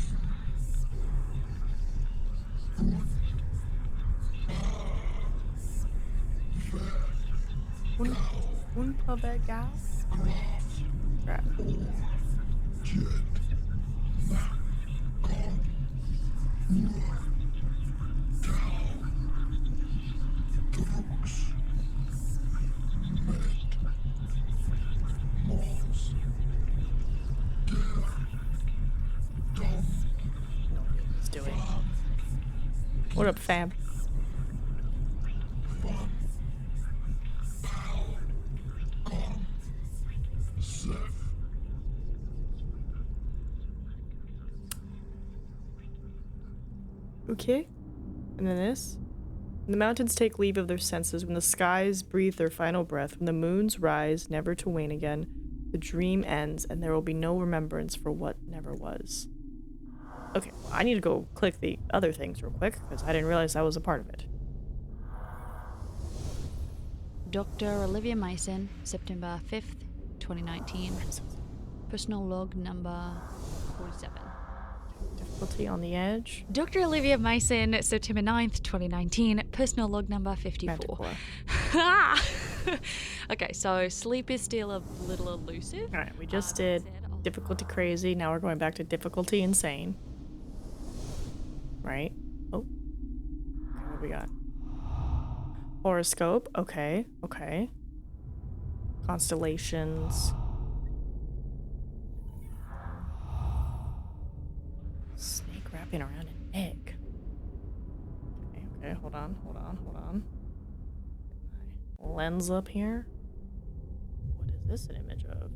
Unpavegal? Crap. He's doing. What up, fam? Okay. And then this. When the mountains take leave of their senses, when the skies breathe their final breath, when the moons rise, never to wane again, the dream ends, and there will be no remembrance for what never was. Okay, well, I need to go click the other things real quick, because I didn't realize that was a part of it. Dr. Olivia Mason, September 5th, 2019. Personal log number 47. Difficulty on the edge. Dr. Olivia Mason, September 9th, 2019. Personal log number 54. Okay, so sleep is still a little elusive. Alright, we just did difficulty crazy. Now we're going back to difficulty insane. Right? Oh. Okay, what do we got? Horoscope. Okay. Okay. Constellations. Snake wrapping around an egg. Okay, hold on. My lens up here. What is this an image of?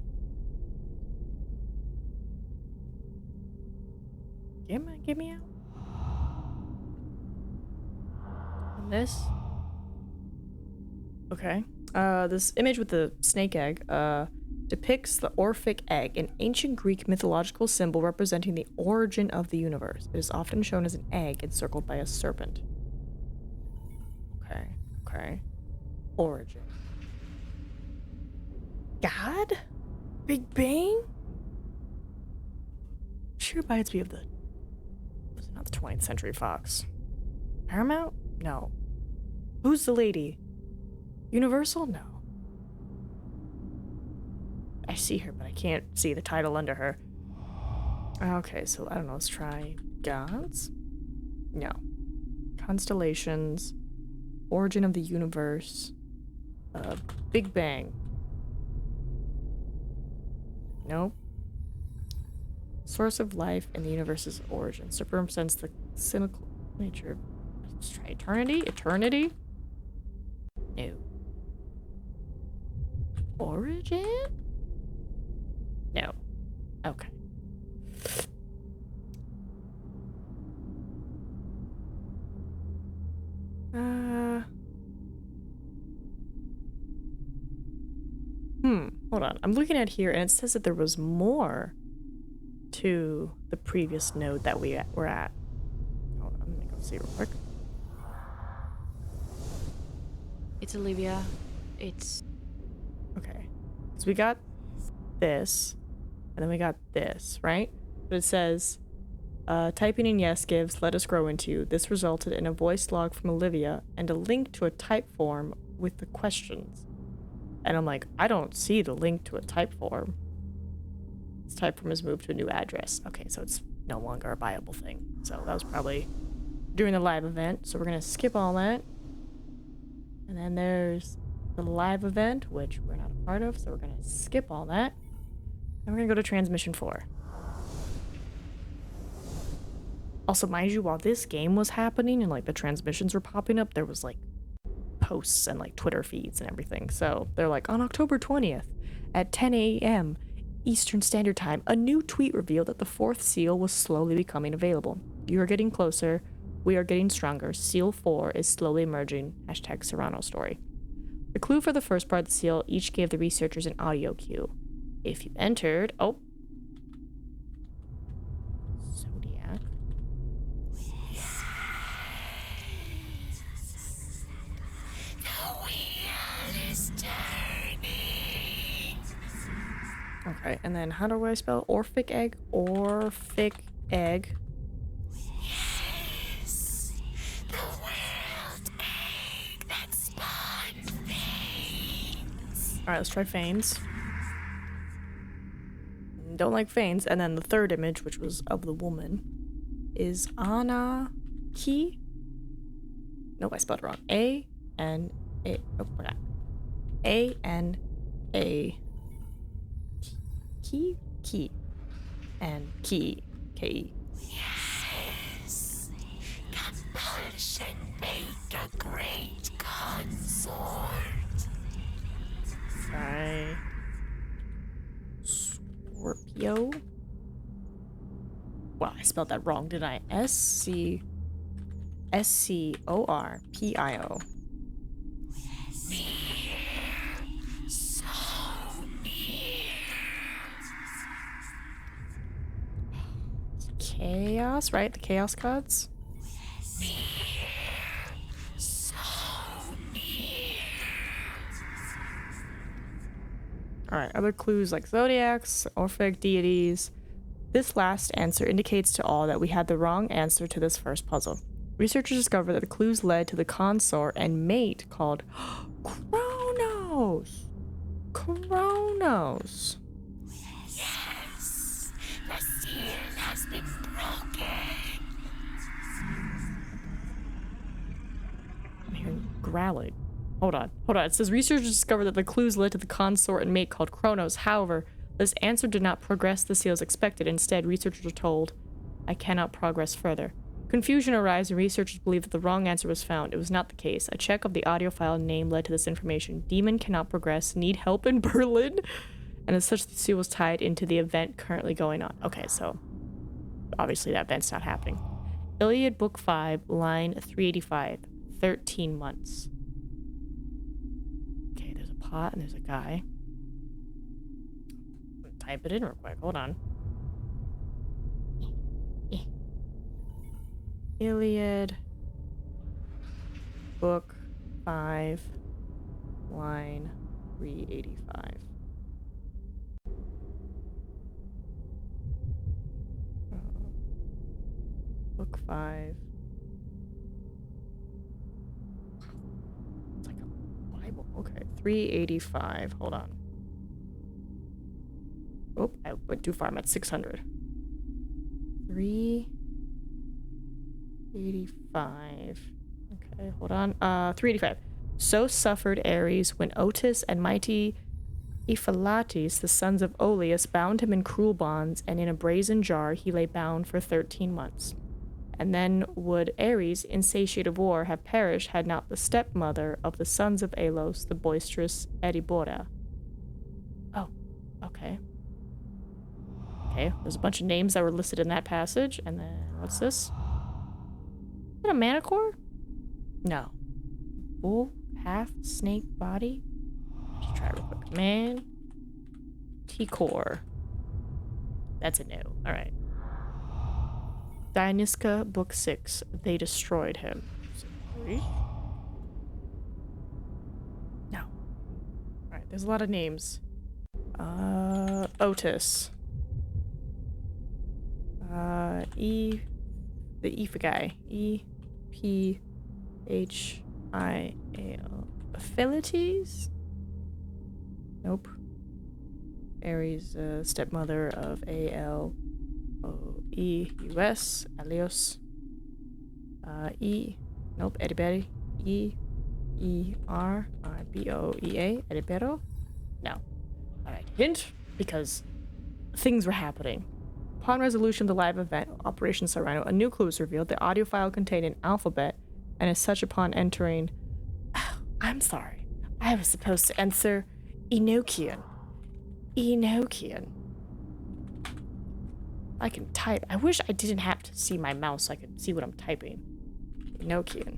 Get me out. And this. Okay. This image with the snake egg, depicts the Orphic egg, an ancient Greek mythological symbol representing the origin of the universe. It is often shown as an egg encircled by a serpent. Okay. Origin. God? Big Bang? Sure reminds me of the... Was it not the 20th Century Fox? Paramount? No. Who's the lady? Universal? No. I see her, but I can't see the title under her. Okay, so I don't know. Let's try gods? No. Constellations. Origin of the universe. Big Bang. Nope. Source of life and the universe's origin. So represents the cynical nature. Let's try eternity? Eternity? No. Origin? No. Okay. Hold on. I'm looking at here and it says that there was more to the previous node that we were at. Hold on, let me go see real quick. It's Olivia. It's... Okay. So we got this, and then we got this, right? But it says, typing in yes gives let us grow into you. This resulted in a voice log from Olivia and a link to a type form with the questions. And I'm like, I don't see the link to a type form. This type form has moved to a new address. Okay, so it's no longer a viable thing. So that was probably during the live event. So we're going to skip all that. And then there's the live event, which we're not a part of. So we're going to skip all that. And we're going to go to transmission 4. Also, mind you, while this game was happening and like the transmissions were popping up, there was like posts and like Twitter feeds and everything. So they're like, on October 20th at 10 a.m. Eastern Standard Time, a new tweet revealed that the 4th seal was slowly becoming available. You are getting closer. We are getting stronger. Seal 4 is slowly emerging. Hashtag Cyrano story. The clue for the first part of the seal each gave the researchers an audio cue. If you entered... Oh. Zodiac. Okay, and then how do I spell Orphic egg? Orphic egg. Yes, the world egg that spawned things. Alright, let's try Fanes. Don't like Fanes. And then the third image, which was of the woman, is Anna Key. Nope, I spelled it wrong. A-N-A. Oh, forgot. A-N-A. Key. And Key. K-E. Yes, compulsion make a great consort. Try Scorpio. Well, I spelled that wrong, did I? S-C-O-R-P-I-O. Chaos, right? The Chaos Gods? Alright, other clues like zodiacs, Orphic deities. This last answer indicates to all that we had the wrong answer to this first puzzle. Researchers discovered that the clues led to the consort and mate called Kronos. Kronos. Yes, the seal has been broken. I'm hearing growling. Hold on. It says researchers discovered that the clues led to the consort and mate called Kronos. However, this answer did not progress the seal as expected. Instead, researchers were told, I cannot progress further. Confusion arose and researchers believed that the wrong answer was found. It was not the case. A check of the audio file name led to this information. Demon cannot progress. Need help in Berlin. And as such, the seal was tied into the event currently going on. Okay, so obviously that event's not happening. Iliad Book 5, line 385. 13 months. Okay, there's a pot and there's a guy. type it in real quick. Hold on. Iliad, book 5, line 385. Book 5. It's like a Bible. Okay, 385. Hold on. Oh, I went too far. I'm at 600. 385. Okay, hold on. 385. So suffered Ares when Otis and mighty Ephialtes, the sons of Oeleus, bound him in cruel bonds, and in a brazen jar he lay bound for 13 months. And then would Ares, insatiate of war, have perished had not the stepmother of the sons of Alos, the boisterous Eribora. Oh, okay. Okay, there's a bunch of names that were listed in that passage, and then what's this? Is it a manicore? No. Bull, half snake body? Let's try real quick. Man. T-core. That's a no. Alright. Dionyska, book 6. They destroyed him. No. Alright, there's a lot of names. Otis. The Ephigai. E-P-H-I-A-L. Ephialtes? Nope. Ares, stepmother of A-L-O-E-U-S. Alios. Nope. Eriberi. E-E-R-I-B-O-E-A. Eribero? No. Alright. Hint, because things were happening. Upon resolution of the live event, Operation Cyrano, a new clue was revealed. The audio file contained an alphabet, and as such, upon entering... Oh, I'm sorry. I was supposed to answer Enochian. Enochian. I can type. I wish I didn't have to see my mouse so I could see what I'm typing. Enochian.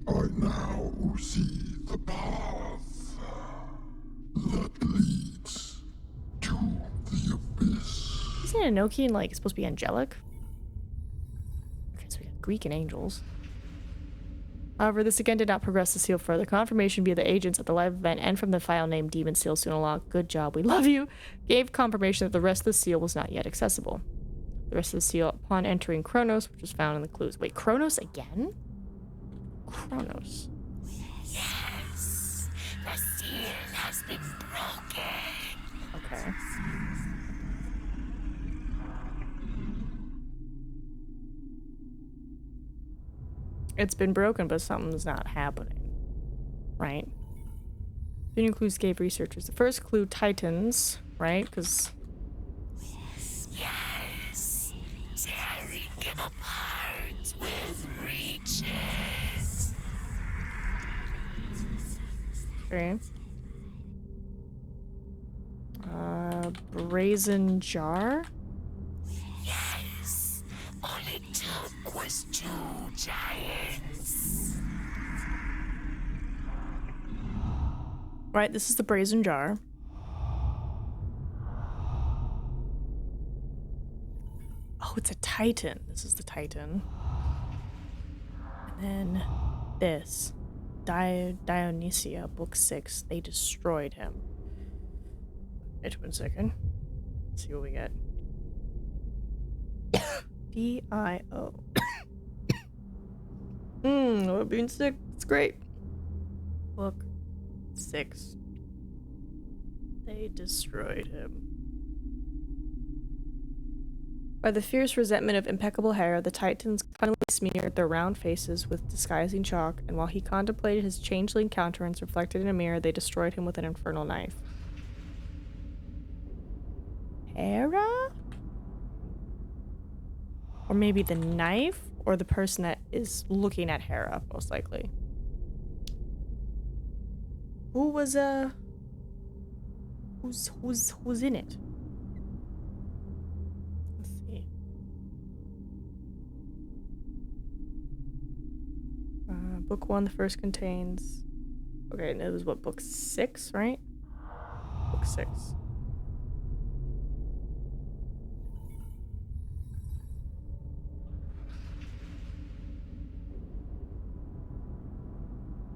I now see the path that leads to the abyss. Isn't Enochian like supposed to be angelic? Okay, so we got Greek and angels. However, this again did not progress the seal further. Confirmation via the agents at the live event and from the file named Demon Seal soon unlocked. Good job, we love you. Gave confirmation that the rest of the seal was not yet accessible. The rest of the seal upon entering Kronos, which was found in the clues. Wait, Kronos again? Kronos. Yes, the seal has been broken. Okay. It's been broken, but something's not happening. Right? The new clues gave researchers the first clue, Titans, right? Because... Yes, tearing them apart with reaches. Okay. Brazen jar? Yes, all it took was 2 giants. Right, this is the brazen jar. Oh, it's a titan. This is the titan. And then this. Dionysia, book 6. They destroyed him. Wait 1 second. Let's see what we get. D-I-O. Being sick. It's great. Book 6. They destroyed him. By the fierce resentment of impeccable hair, the Titans cunningly smeared their round faces with disguising chalk, and while he contemplated his changeling countenance reflected in a mirror, they destroyed him with an infernal knife. Hera? Or maybe the knife? Or the person that is looking at Hera, most likely. Who was, who's in it? Let's see. Book 1, the first contains... Okay, and it was what, book 6, right? Book 6.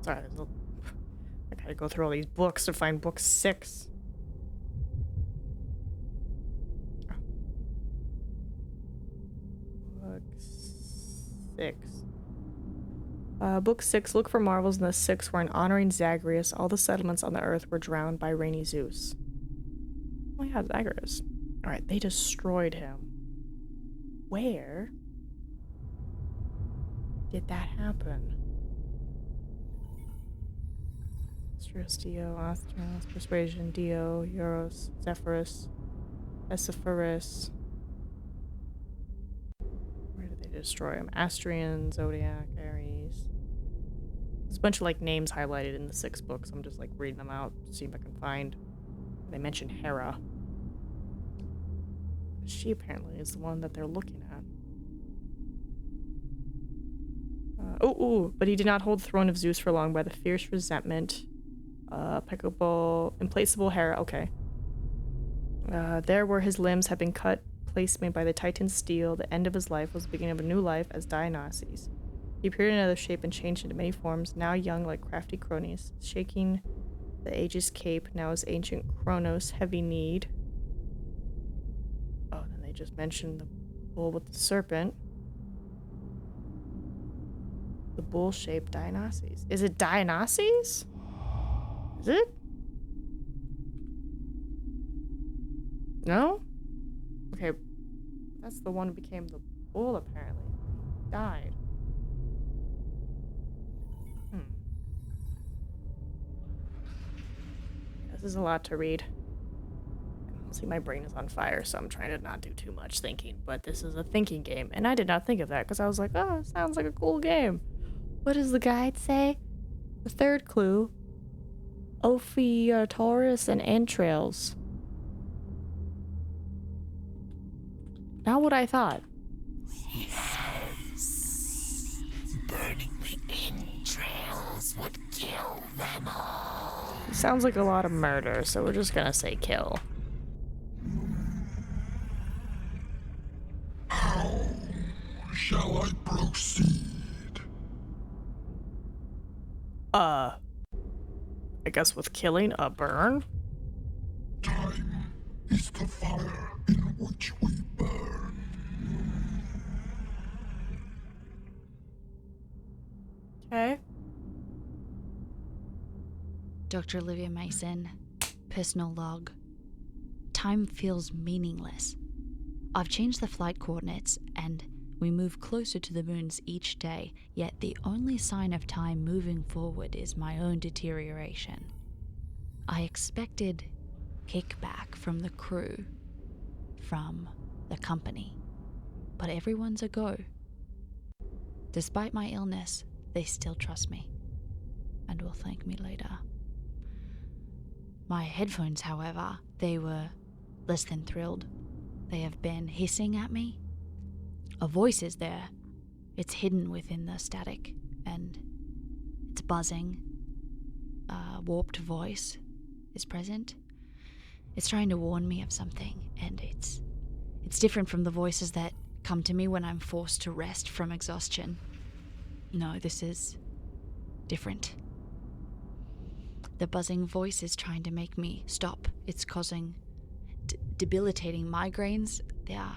Sorry, I gotta go through all these books to find book 6. Book 6. Book 6, look for marvels in the 6 where in honoring Zagreus, all the settlements on the earth were drowned by rainy Zeus. Oh yeah, Zagreus. Alright, they destroyed him. Where did that happen? Astros, Dio, Astros, Persuasion, Dio, Euros, Zephyrus, Essiphorus. Where did they destroy him? Astrian, Zodiac, Aries. There's a bunch of like names highlighted in the 6 books. I'm just like reading them out, see if I can find. They mention Hera. She apparently is the one that they're looking at. But he did not hold the throne of Zeus for long by the fierce resentment. Implacable Hera, okay. There where his limbs had been cut, place made by the Titan's steel, the end of his life was the beginning of a new life as Dionysus. He appeared in another shape and changed into many forms, now young like crafty Cronus, shaking the aegis cape, now as ancient Kronos, heavy-kneed. Oh, then they just mentioned the bull with the serpent. The bull-shaped Dionysus. Is it Dionysus? Is it? No? Okay. That's the one who became the bull, apparently. He died. This is a lot to read. See, my brain is on fire, so I'm trying to not do too much thinking. But this is a thinking game, and I did not think of that because I was like, oh, it sounds like a cool game. What does the guide say? The third clue. Ophiutorus and entrails. Not what I thought. Yes. Burning the entrails would kill them all. Sounds like a lot of murder, so we're just gonna say kill. How shall I proceed? I guess with killing a burn? Time is the fire in which we burn. Okay. Dr. Olivia Mason, personal log. Time feels meaningless. I've changed the flight coordinates and we move closer to the moons each day, yet the only sign of time moving forward is my own deterioration. I expected kickback from the crew, from the company, but everyone's a go. Despite my illness, they still trust me and will thank me later. My headphones, however, they were less than thrilled. They have been hissing at me. A voice is there. It's hidden within the static, and it's buzzing. A warped voice is present. It's trying to warn me of something, and it's different from the voices that come to me when I'm forced to rest from exhaustion. No, this is different. The buzzing voice is trying to make me stop. It's causing debilitating migraines. They are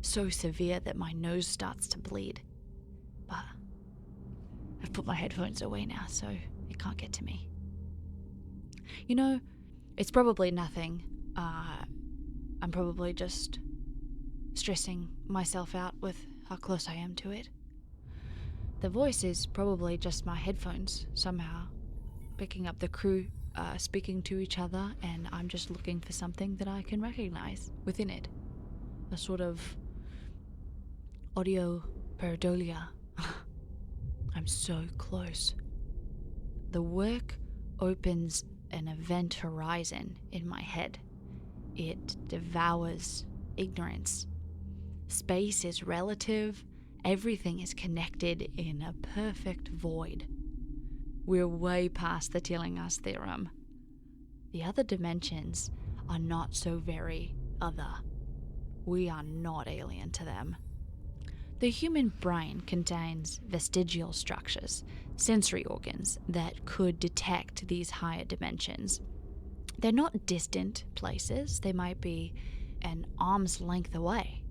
so severe that my nose starts to bleed. But I've put my headphones away now, so it can't get to me. You know, it's probably nothing. I'm probably just stressing myself out with how close I am to it. The voice is probably just my headphones somehow picking up the crew speaking to each other, and I'm just looking for something that I can recognize within it. A sort of audio pareidolia. I'm so close. The work opens an event horizon in my head. It devours ignorance. Space is relative. Everything is connected in a perfect void. We're way past the Tillinghast theorem. The other dimensions are not so very other. We are not alien to them. The human brain contains vestigial structures, sensory organs that could detect these higher dimensions. They're not distant places, they might be an arm's length away,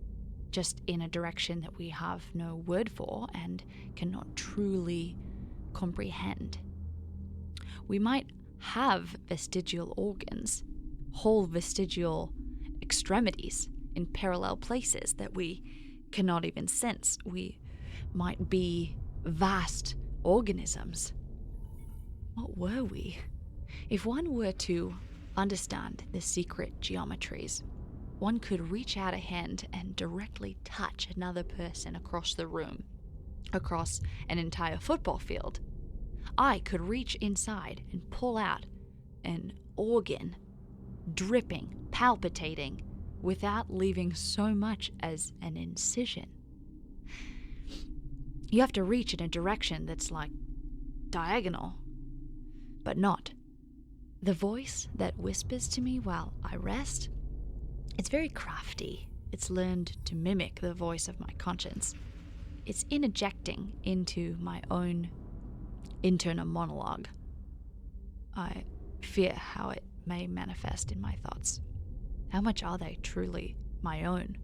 just in a direction that we have no word for and cannot truly comprehend. We might have vestigial organs, whole vestigial extremities in parallel places that we cannot even sense. We might be vast organisms. What were we? If one were to understand the secret geometries, one could reach out a hand and directly touch another person across the room, across an entire football field. I could reach inside and pull out an organ, dripping, palpitating, without leaving so much as an incision. You have to reach in a direction that's like diagonal, but not. The voice that whispers to me while I rest, it's very crafty. It's learned to mimic the voice of my conscience. It's interjecting into my own internal monologue. I fear how it may manifest in my thoughts. How much are they truly my own?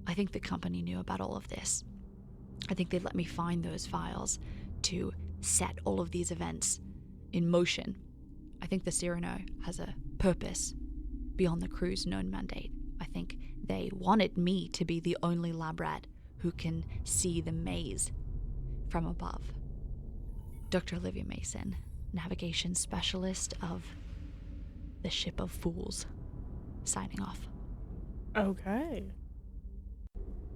I think the company knew about all of this. I think they'd let me find those files to set all of these events in motion. I think the Cyrano has a purpose beyond the crew's known mandate. I think they wanted me to be the only lab rat who can see the maze from above. Dr. Olivia Mason, navigation specialist of the Ship of Fools, signing off. Okay.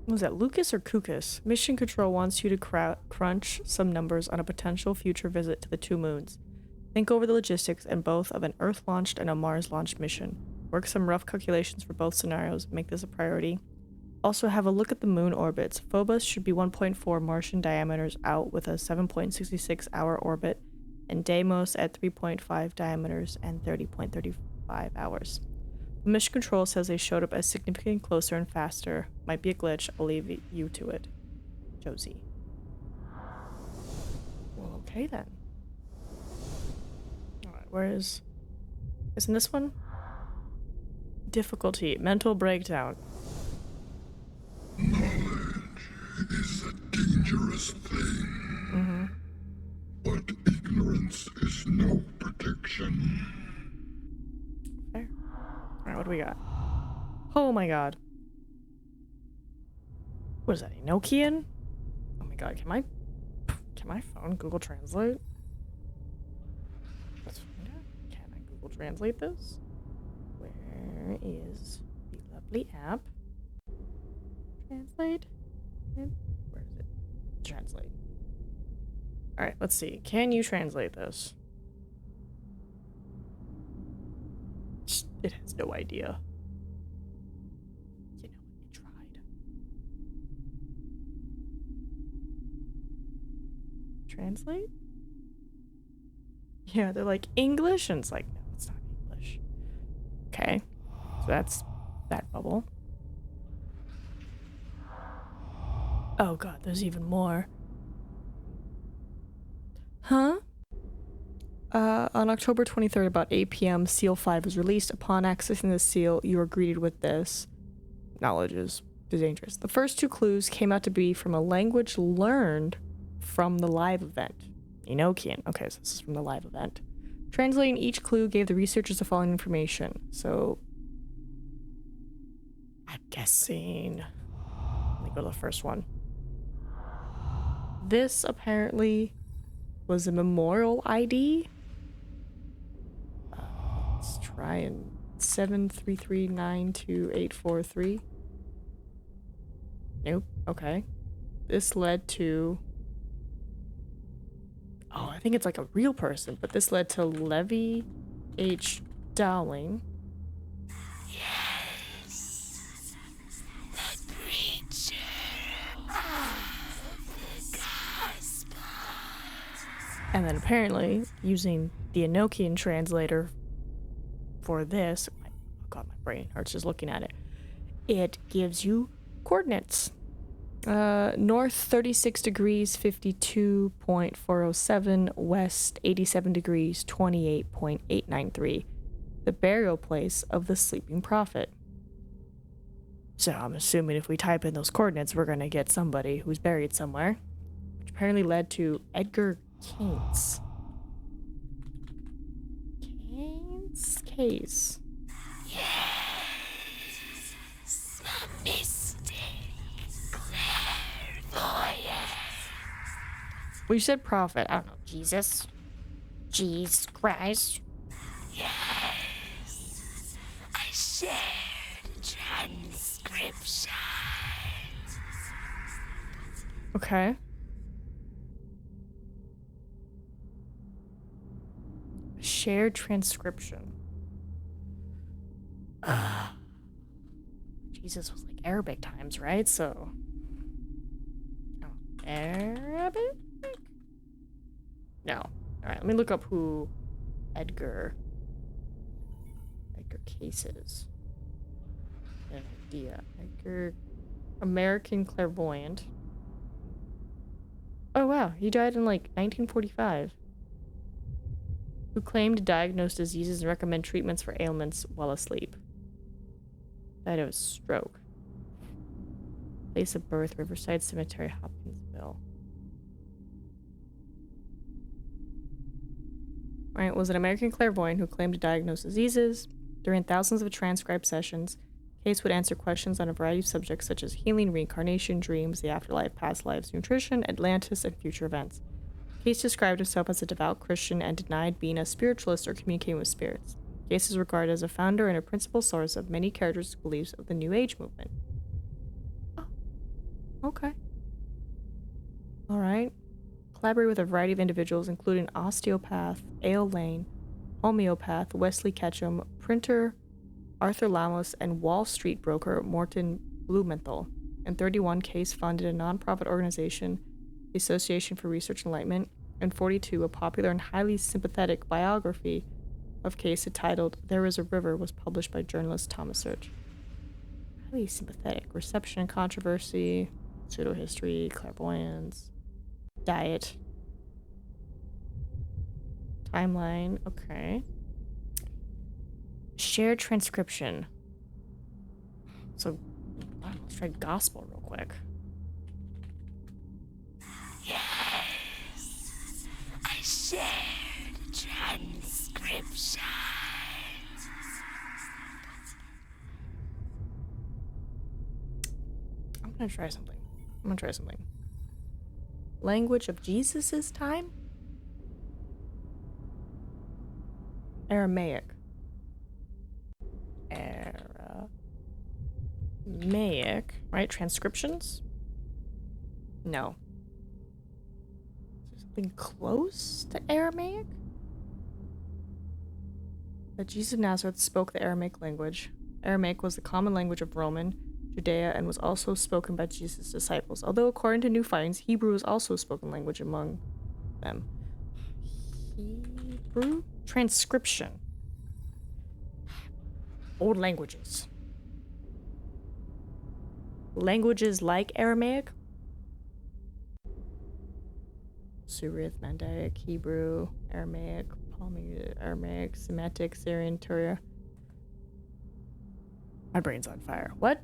Was that Lucas or Kukas? Mission Control wants you to crunch some numbers on a potential future visit to the 2 moons. Think over the logistics in both of an Earth-launched and a Mars-launched mission. Work some rough calculations for both scenarios. Make this a priority. Also have a look at the moon orbits. Phobos should be 1.4 Martian diameters out with a 7.66 hour orbit, and Deimos at 3.5 diameters and 30.35 hours. Mission Control says they showed up as significantly closer and faster. Might be a glitch. I'll leave you to it. Josie. Well, okay then. Alright, where is... Isn't this one? Difficulty. Mental breakdown. Knowledge is a dangerous thing. But ignorance is no protection. Fair. Alright, what do we got? Oh my god. What is that, Enochian? Oh my god, can my phone Google Translate? Let's find out. Can I Google Translate this? Where is the lovely app? Translate? Where is it? Translate. Alright, let's see. Can you translate this? It has no idea. You know, it tried. Translate? Yeah, they're like English, and it's like, no, it's not English. Okay, so that's that bubble. Oh god, there's even more. Huh? On October 23rd, about 8 p.m., Seal 5 was released. Upon accessing the seal, you are greeted with this. Knowledge is dangerous. The first 2 clues came out to be from a language learned from the live event. Enochian. Okay, so this is from the live event. Translating each clue gave the researchers the following information. So, I'm guessing... Let me go to the first one. This apparently was a memorial ID. Let's try and 733928843. Nope. Okay. This led to... Oh, I think it's like a real person, but this led to Levi H. Dowling. Yes. The preacher of the gospel. And then apparently, using the Enochian translator for this, oh god, my brain hurts just looking at it. It gives you coordinates. North 36 degrees 52.407, west 87 degrees 28.893, the burial place of the sleeping prophet. So I'm assuming if we type in those coordinates, we're gonna get somebody who's buried somewhere, which apparently led to Edgar Cayne's case. Well, you said prophet. I don't know. Jesus? Jesus Christ? I shared transcription. Okay. Shared transcription. Jesus was like Arabic times, right? So. Oh, Arabic? No. Alright, let me look up who Edgar Cayce is. An idea. Edgar. American clairvoyant. Oh wow, he died in like 1945. Who claimed to diagnose diseases and recommend treatments for ailments while asleep. Died of a stroke. Place of birth, Riverside Cemetery, Hopkinsville. Alright, was an American clairvoyant who claimed to diagnose diseases. During thousands of transcribed sessions, Cayce would answer questions on a variety of subjects such as healing, reincarnation, dreams, the afterlife, past lives, nutrition, Atlantis, and future events. Cayce described himself as a devout Christian and denied being a spiritualist or communicating with spirits. Cayce is regarded as a founder and a principal source of many characteristic beliefs of the New Age movement. Oh, okay. Alright. Collaborated with a variety of individuals, including osteopath A.L. Lane, homeopath Wesley Ketchum, printer Arthur Lamos, and Wall Street broker Morton Blumenthal. In 31, Cayce funded a nonprofit organization, the Association for Research and Enlightenment. In 42, a popular and highly sympathetic biography of Cayce titled There Is a River was published by journalist Thomas Search. Highly sympathetic. Reception and controversy, pseudo-history, clairvoyance, diet, timeline, okay. Shared transcription. So, let's try gospel real quick. Yes, I shared transcription. I'm gonna try something. Language of Jesus's time? Aramaic. Aramaic, right? Transcriptions? No. Is there something close to Aramaic? That Jesus of Nazareth spoke the Aramaic language. Aramaic was the common language of Roman Judea and was also spoken by Jesus' disciples. Although, according to new findings, Hebrew is also a spoken language among them. Hebrew? Transcription. Old languages. Languages like Aramaic? Syriac, Mandaic, Hebrew, Aramaic, Aramaic, Semitic, Syrian, Turia. My brain's on fire. What?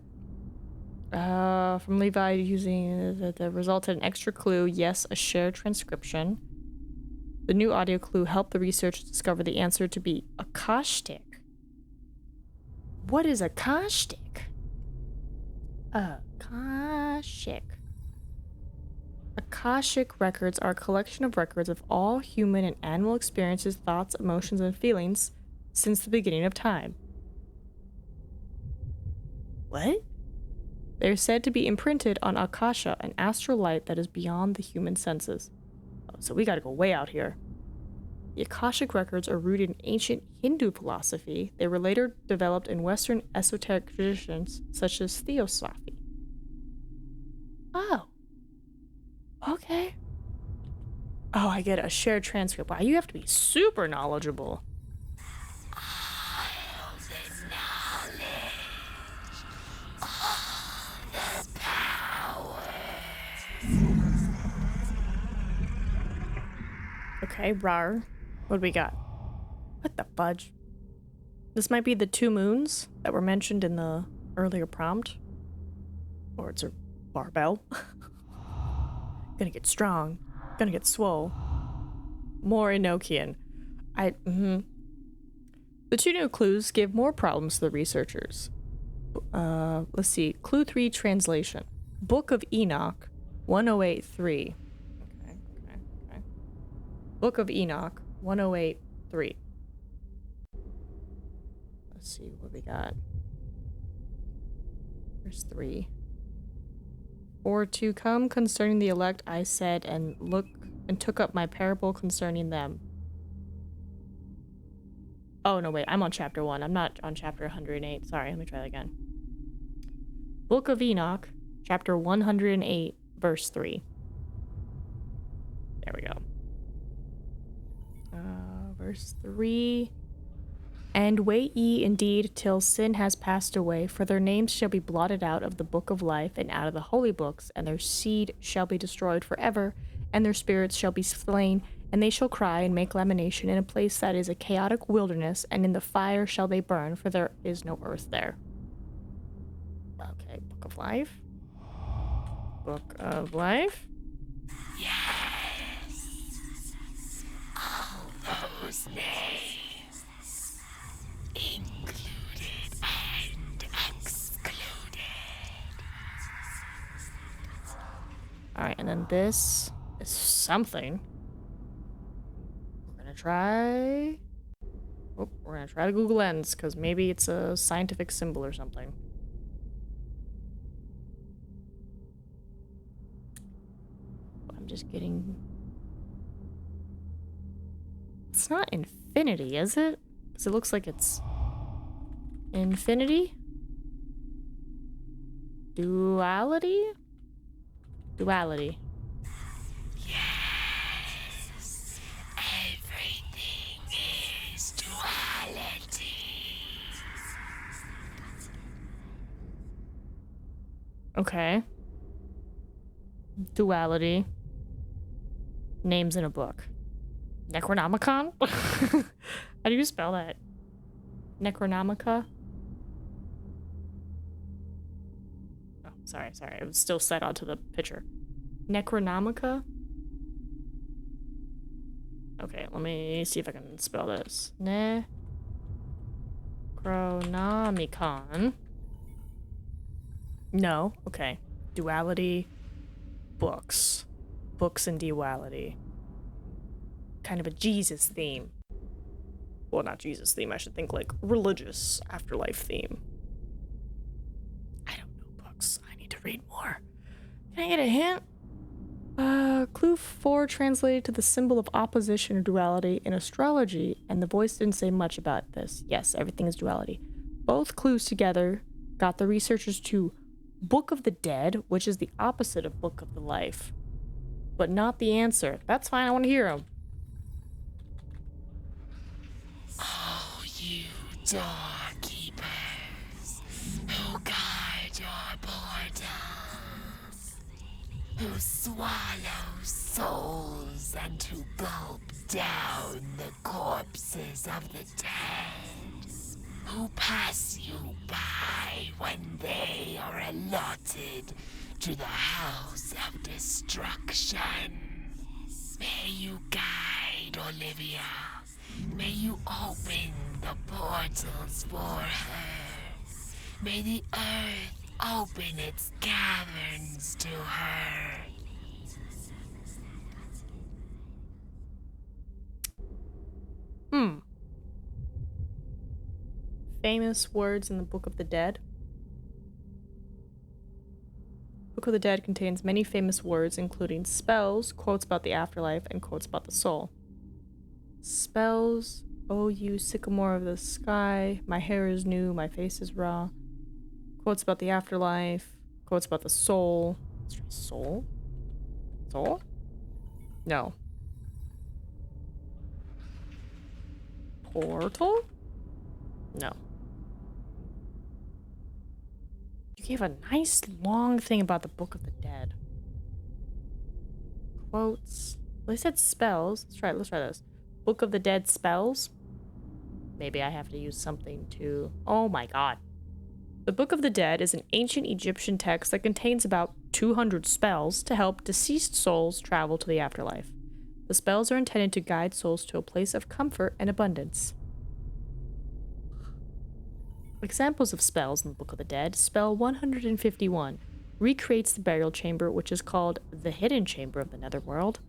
From Levi using the resulted an extra clue. Yes, a shared transcription. The new audio clue helped the researchers discover the answer to be Akashic. What is Akashic? Akashic. Akashic records are a collection of records of all human and animal experiences, thoughts, emotions, and feelings since the beginning of time. What? They are said to be imprinted on Akasha, an astral light that is beyond the human senses. Oh, so we gotta go way out here. The Akashic records are rooted in ancient Hindu philosophy. They were later developed in Western esoteric traditions, such as Theosophy. Oh. Okay. Oh, I get a shared transcript. Wow, you have to be super knowledgeable. Okay, rar. What do we got? What the fudge? This might be the 2 moons that were mentioned in the earlier prompt. Or it's a barbell. Gonna get strong. Gonna get swole. More Enochian. The 2 new clues give more problems to the researchers. Let's see. Clue 3 translation. Book of Enoch, 1083. Okay. Book of Enoch, 1083. Let's see what we got. Verse 3. For to come concerning the elect I said, and look and took up my parable concerning them. Oh, no, wait. I'm on chapter 1. I'm not on chapter 108. Sorry, let me try that again. Book of Enoch, chapter 108, verse 3. There we go. Verse 3. And wait ye indeed till sin has passed away, for their names shall be blotted out of the book of life and out of the holy books, and their seed shall be destroyed forever, and their spirits shall be slain, and they shall cry and make lamentation in a place that is a chaotic wilderness, and in the fire shall they burn, for there is no earth there. Okay, book of life. Book of life. Yes. All those names, included and excluded. Alright, and then this is something. We're gonna try... Oh, we're gonna try the Google Lens, because maybe it's a scientific symbol or something. I'm just getting... It's not infinity, is it? Because it looks like it's... Infinity? Duality? Duality. Yes. Everything is duality. Okay. Duality. Names in a book. Necronomicon? How do you spell that? Necronomica? Oh, sorry. It was still set onto the picture. Necronomica? Okay, let me see if I can spell this. Necronomicon. No, okay. Duality. Books. Books and duality. Kind of a Jesus theme. Well, not Jesus theme, I should think like religious afterlife theme. I don't know books. I need to read more. Can I get a hint? Clue 4 translated to the symbol of opposition or duality in astrology, and the voice didn't say much about this. Yes, everything is duality. Both clues together got the researchers to Book of the Dead, which is the opposite of Book of the Life. But not the answer. That's fine, I want to hear them. Oh, you doorkeepers who guard your portals, who swallow souls and who gulp down the corpses of the dead, who pass you by when they are allotted to the house of destruction. May you guide Olivia. May you open the portals for her. May the earth open its caverns to her. Famous words in the Book of the Dead. Book of the Dead contains many famous words, including spells, quotes about the afterlife, and quotes about the soul. Spells. Oh, you sycamore of the sky. My hair is new. My face is raw. Quotes about the afterlife. Quotes about the soul. Soul? Soul? No. Portal? No. You gave a nice long thing about the Book of the Dead. Quotes. Well, they said spells. Let's try this. Book of the Dead spells. Maybe I have to use something to... Oh my god. The Book of the Dead is an ancient Egyptian text that contains about 200 spells to help deceased souls travel to the afterlife. The spells are intended to guide souls to a place of comfort and abundance. Examples of spells in the Book of the Dead. Spell 151 recreates the burial chamber, which is called the hidden chamber of the netherworld.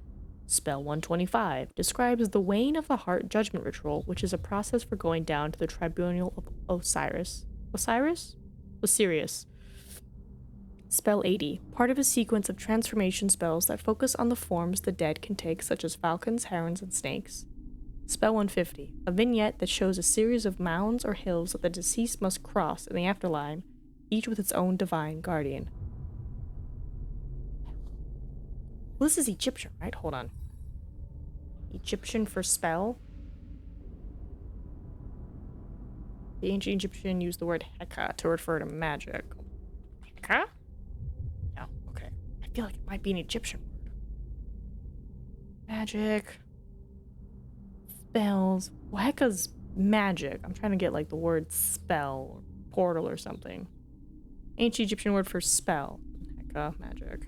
Spell 125 describes the weighing of the heart judgment ritual, which is a process for going down to the tribunal of Osiris. Osiris. Spell 80, part of a sequence of transformation spells that focus on the forms the dead can take, such as falcons, herons, and snakes. Spell 150, a vignette that shows a series of mounds or hills that the deceased must cross in the afterlife, each with its own divine guardian. Well, this is Egyptian, right? Hold on. Egyptian for spell? The ancient Egyptian used the word Heka to refer to magic. Heka? Yeah, okay. I feel like it might be an Egyptian word. Magic. Spells. Well, Heka's magic. I'm trying to get like the word spell or portal or something. Ancient Egyptian word for spell. Heka, magic.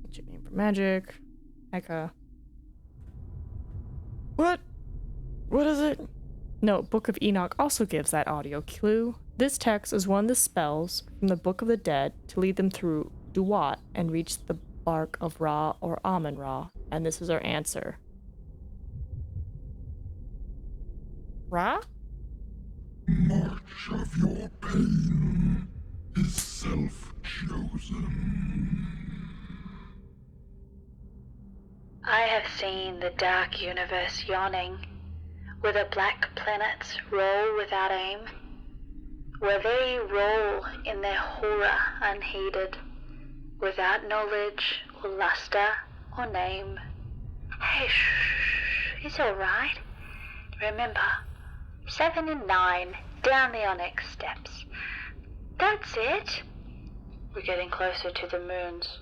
Ancient name for magic. Heka. What? What is it? No, Book of Enoch also gives that audio clue. This text is one of the spells from the Book of the Dead to lead them through Duat and reach the bark of Ra or Amun-Ra, and this is our answer. Ra? Much of your pain is self-chosen. I have seen the dark universe yawning, where the black planets roll without aim, where they roll in their horror unheeded, without knowledge or luster or name. Hey, shh, it's all right. Remember, 7 and 9 down the onyx steps. That's it. We're getting closer to the moons.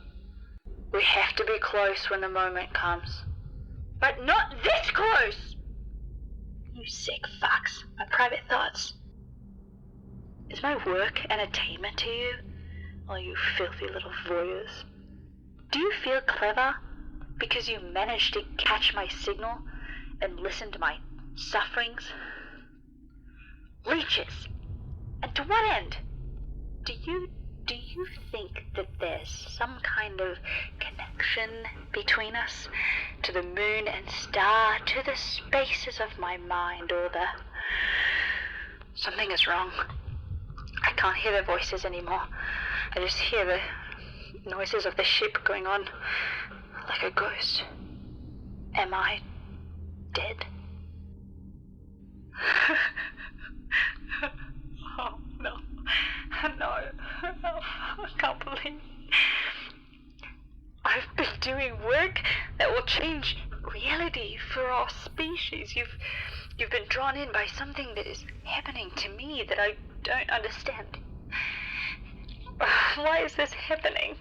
We have to be close when the moment comes. But not this close! You sick fucks. My private thoughts. Is my work an attainment to you? All you filthy little voyeurs. Do you feel clever because you managed to catch my signal and listen to my sufferings? Leeches! And to what end? Do you think that there's some kind of connection between us? To the moon and star, to the spaces of my mind, or the... Something is wrong. I can't hear their voices anymore. I just hear the noises of the ship going on like a ghost. Am I dead? Oh, no. No. I can't believe I've been doing work that will change reality for our species. You've been drawn in by something that is happening to me that I don't understand. Why is this happening?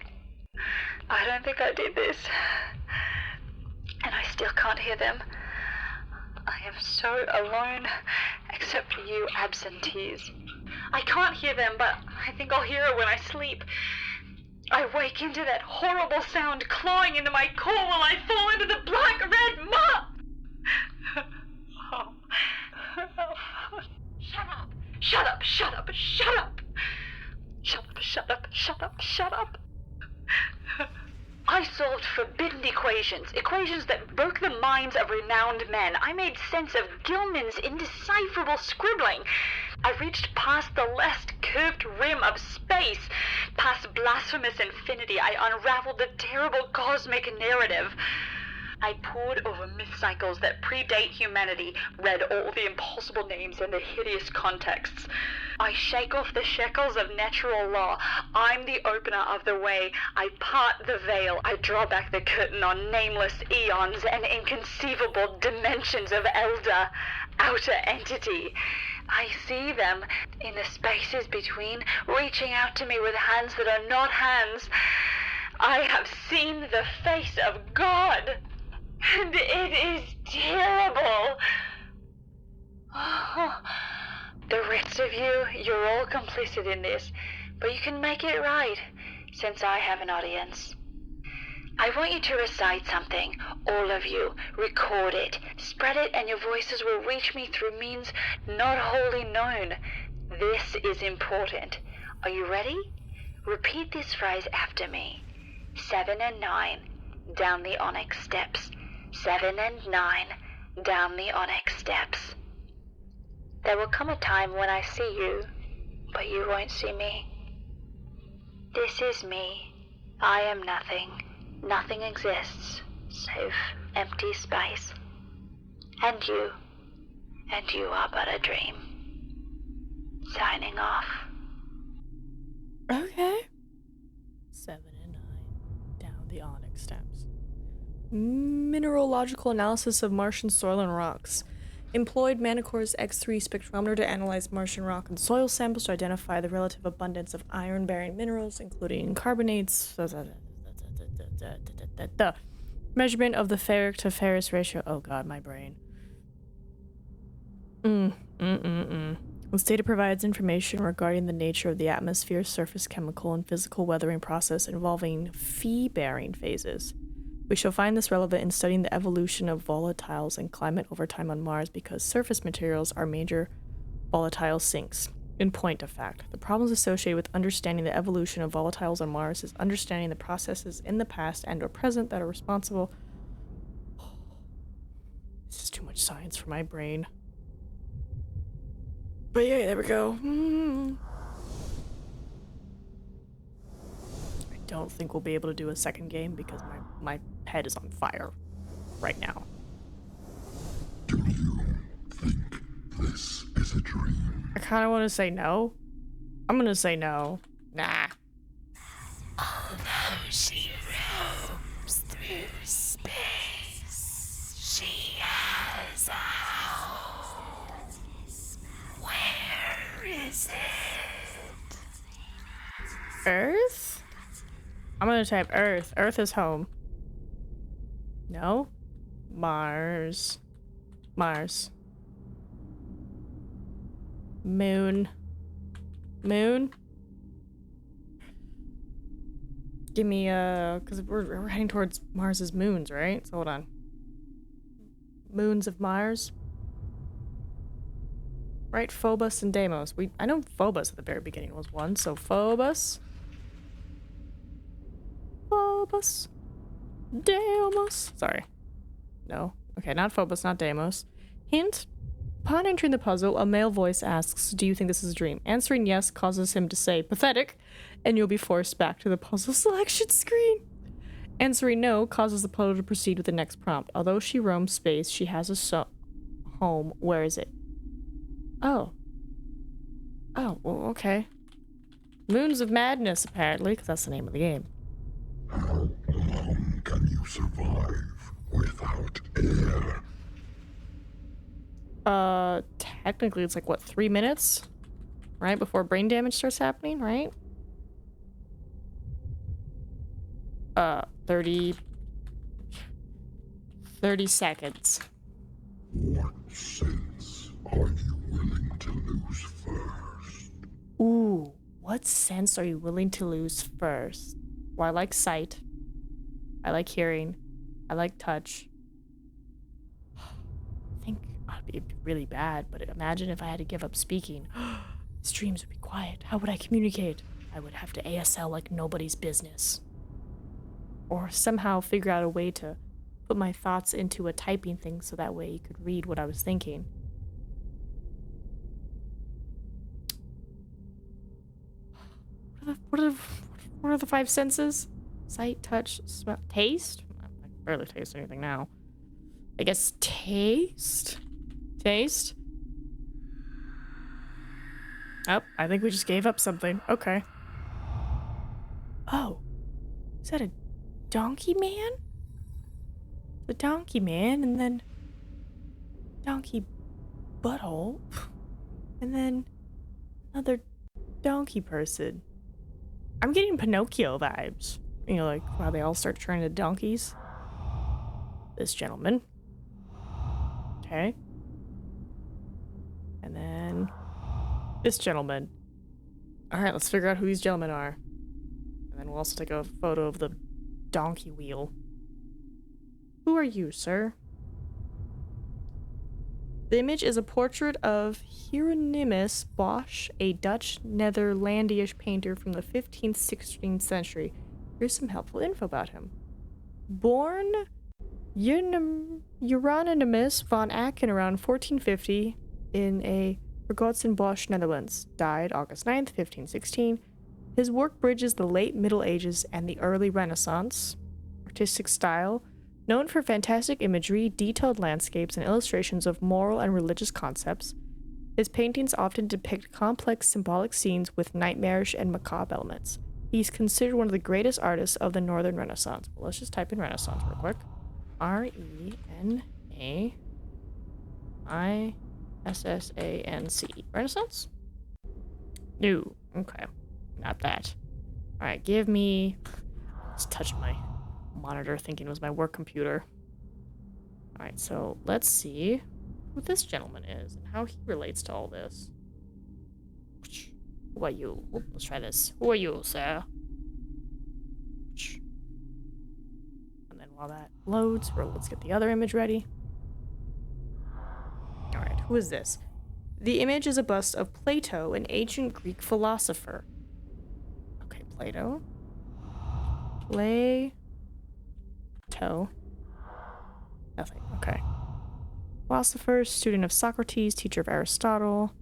I don't think I did this. And I still can't hear them. I am so alone, except for you absentees. I can't hear them, but I think I'll hear it when I sleep. I wake into that horrible sound clawing into my core while I fall into the black-red mud. Oh. Shut up! Shut up! Shut up! Shut up! Shut up! Shut up! Shut up! Shut up! I solved forbidden equations that broke the minds of renowned men. I made sense of Gilman's indecipherable scribbling. I reached past the less curved rim of space, past blasphemous infinity. I unraveled the terrible cosmic narrative. I pored over myth cycles that predate humanity, read all the impossible names and the hideous contexts. I shake off the shackles of natural law. I'm the opener of the way. I part the veil. I draw back the curtain on nameless eons and inconceivable dimensions of elder, outer entity. I see them in the spaces between, reaching out to me with hands that are not hands. I have seen the face of God, and it is terrible. The rest of you, you're all complicit in this, but you can make it right, since I have an audience. I want you to recite something, all of you. Record it, spread it, and your voices will reach me through means not wholly known. This is important. Are you ready? Repeat this phrase after me. 7 and 9, down the onyx steps. 7 and 9, down the onyx steps. There will come a time when I see you, but you won't see me. This is me. I am nothing. Nothing exists, save empty space. And you are but a dream. Signing off. Okay. 7 and 9, down the onyx steps. Mineralogical analysis of Martian soil and rocks. Employed Manicore's X3 spectrometer to analyze Martian rock and soil samples to identify the relative abundance of iron-bearing minerals, including carbonates. The measurement of the ferric to ferrous ratio. Oh god, my brain. This data provides information regarding the nature of the atmosphere's surface chemical and physical weathering process involving fee-bearing phases. We shall find this relevant in studying the evolution of volatiles and climate over time on Mars because surface materials are major volatile sinks. In point of fact, the problems associated with understanding the evolution of volatiles on Mars is understanding the processes in the past and or present that are responsible. This is too much science for my brain. But yeah, there we go. I don't think we'll be able to do a second game because my head is on fire right now. Do you think this is a dream? I kind of want to say no. I'm gonna say no. Nah. Although she roams through space, she has a home. Where is it? Earth? I'm gonna type Earth. Earth is home. No? Mars. Mars. Moon. Moon? Give me, because we're heading towards Mars's moons, right? So hold on. Moons of Mars? Right, Phobos and Deimos. I know Phobos at the very beginning was one, so Phobos. Phobos. Deimos. Sorry. No. Okay, not Phobos, not Deimos. Hint. Upon entering the puzzle, a male voice asks, do you think this is a dream? Answering yes causes him to say, pathetic, and you'll be forced back to the puzzle selection screen. Answering no causes the puzzle to proceed with the next prompt. Although she roams space, she has a home. Where is it? Oh. Oh, well, okay. Moons of Madness, apparently, because that's the name of the game. How long can you survive without air? Technically it's like, what, 3 minutes? Right? Before brain damage starts happening, right? 30 seconds. What sense are you willing to lose first? Ooh, what sense are you willing to lose first? Well, I like sight. I like hearing. I like touch. I think it'd be really bad, but imagine if I had to give up speaking. Streams would be quiet. How would I communicate? I would have to ASL like nobody's business. Or somehow figure out a way to put my thoughts into a typing thing so that way you could read what I was thinking. What are the 5 senses? Sight, touch, smell, taste? I can barely taste anything now. I guess taste? Taste? Oh, I think we just gave up something. Okay. Oh. Is that a donkey man? The donkey man, and then donkey butthole, and then another donkey person. I'm getting Pinocchio vibes. You know, like how they all start turning into donkeys. This gentleman. Okay. And then this gentleman. Alright, let's figure out who these gentlemen are. And then we'll also take a photo of the donkey wheel. Who are you, sir? The image is a portrait of Hieronymus Bosch, a Dutch Netherlandish painter from the 15th, 16th century. Here's some helpful info about him. Born Hieronymus van Aken around 1450 in a Vergotsen Bosch, Netherlands. Died August 9th, 1516. His work bridges the late Middle Ages and the early Renaissance. Artistic style, known for fantastic imagery, detailed landscapes, and illustrations of moral and religious concepts, his paintings often depict complex symbolic scenes with nightmarish and macabre elements. He's considered one of the greatest artists of the Northern Renaissance. Well, let's just type in Renaissance real quick. R-E-N-A-I-S-S-A-N-C. Renaissance? No. Okay. Not that. Alright, give me... Just touched my monitor thinking it was my work computer. Alright, so let's see who this gentleman is and how he relates to all this. Who are you? Oop, let's try this. Who are you, sir? And then while that loads, let's get the other image ready. Alright, who is this? The image is a bust of Plato, an ancient Greek philosopher. Okay, Plato. Nothing. Okay. Philosopher, student of Socrates, teacher of Aristotle.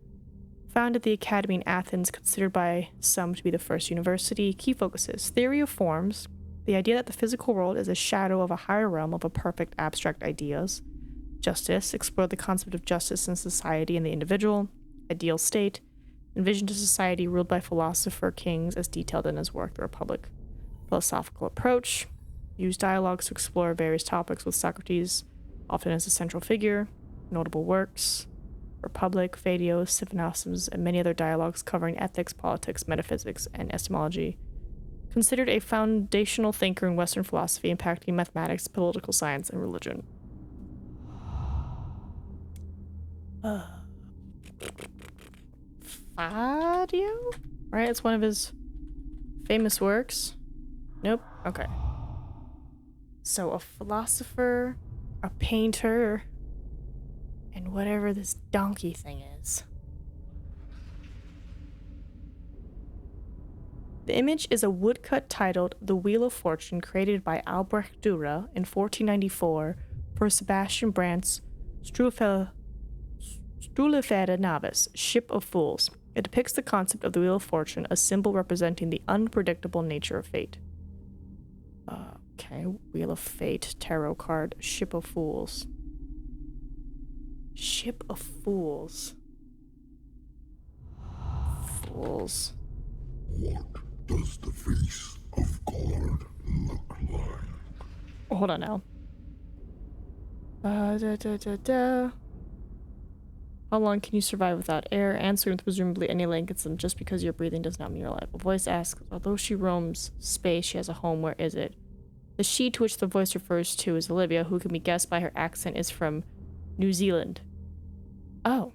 Founded the Academy in Athens, considered by some to be the first university. Key focuses: theory of forms, the idea that the physical world is a shadow of a higher realm of a perfect abstract ideas. Justice, explored the concept of justice in society and the individual. Ideal state, envisioned a society ruled by philosopher kings as detailed in his work, The Republic. Philosophical approach, used dialogues to explore various topics with Socrates, often as a central figure. Notable works: Republic, Phaedos, Symphonies, and many other dialogues covering ethics, politics, metaphysics, and etymology. Considered a foundational thinker in Western philosophy, impacting mathematics, political science, and religion. Fadio? Right, it's one of his famous works. Nope. Okay. So a philosopher, a painter, and whatever this donkey thing is. The image is a woodcut titled The Wheel of Fortune, created by Albrecht Dürer in 1494 for Sebastian Brandt's Struleferre Navis, Ship of Fools. It depicts the concept of the Wheel of Fortune, a symbol representing the unpredictable nature of fate. Okay, Wheel of Fate, tarot card, Ship of Fools. Ship of Fools. Fools. What does the face of God look like? Hold on now. How long can you survive without air? Answering with presumably any length, and just because you're breathing does not mean you're alive. A voice asks, although she roams space, she has a home. Where is it? The she to which the voice refers to is Olivia, who can be guessed by her accent is from New Zealand. Oh.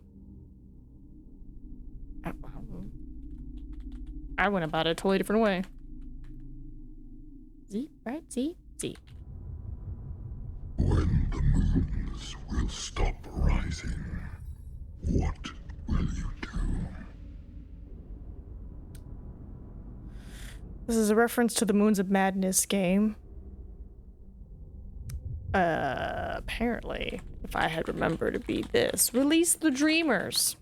I went about it a totally different way. Z, right? Z? When the moons will stop rising, what will you do? This is a reference to the Moons of Madness game. Apparently, if I had remembered to be this. Release the Dreamers.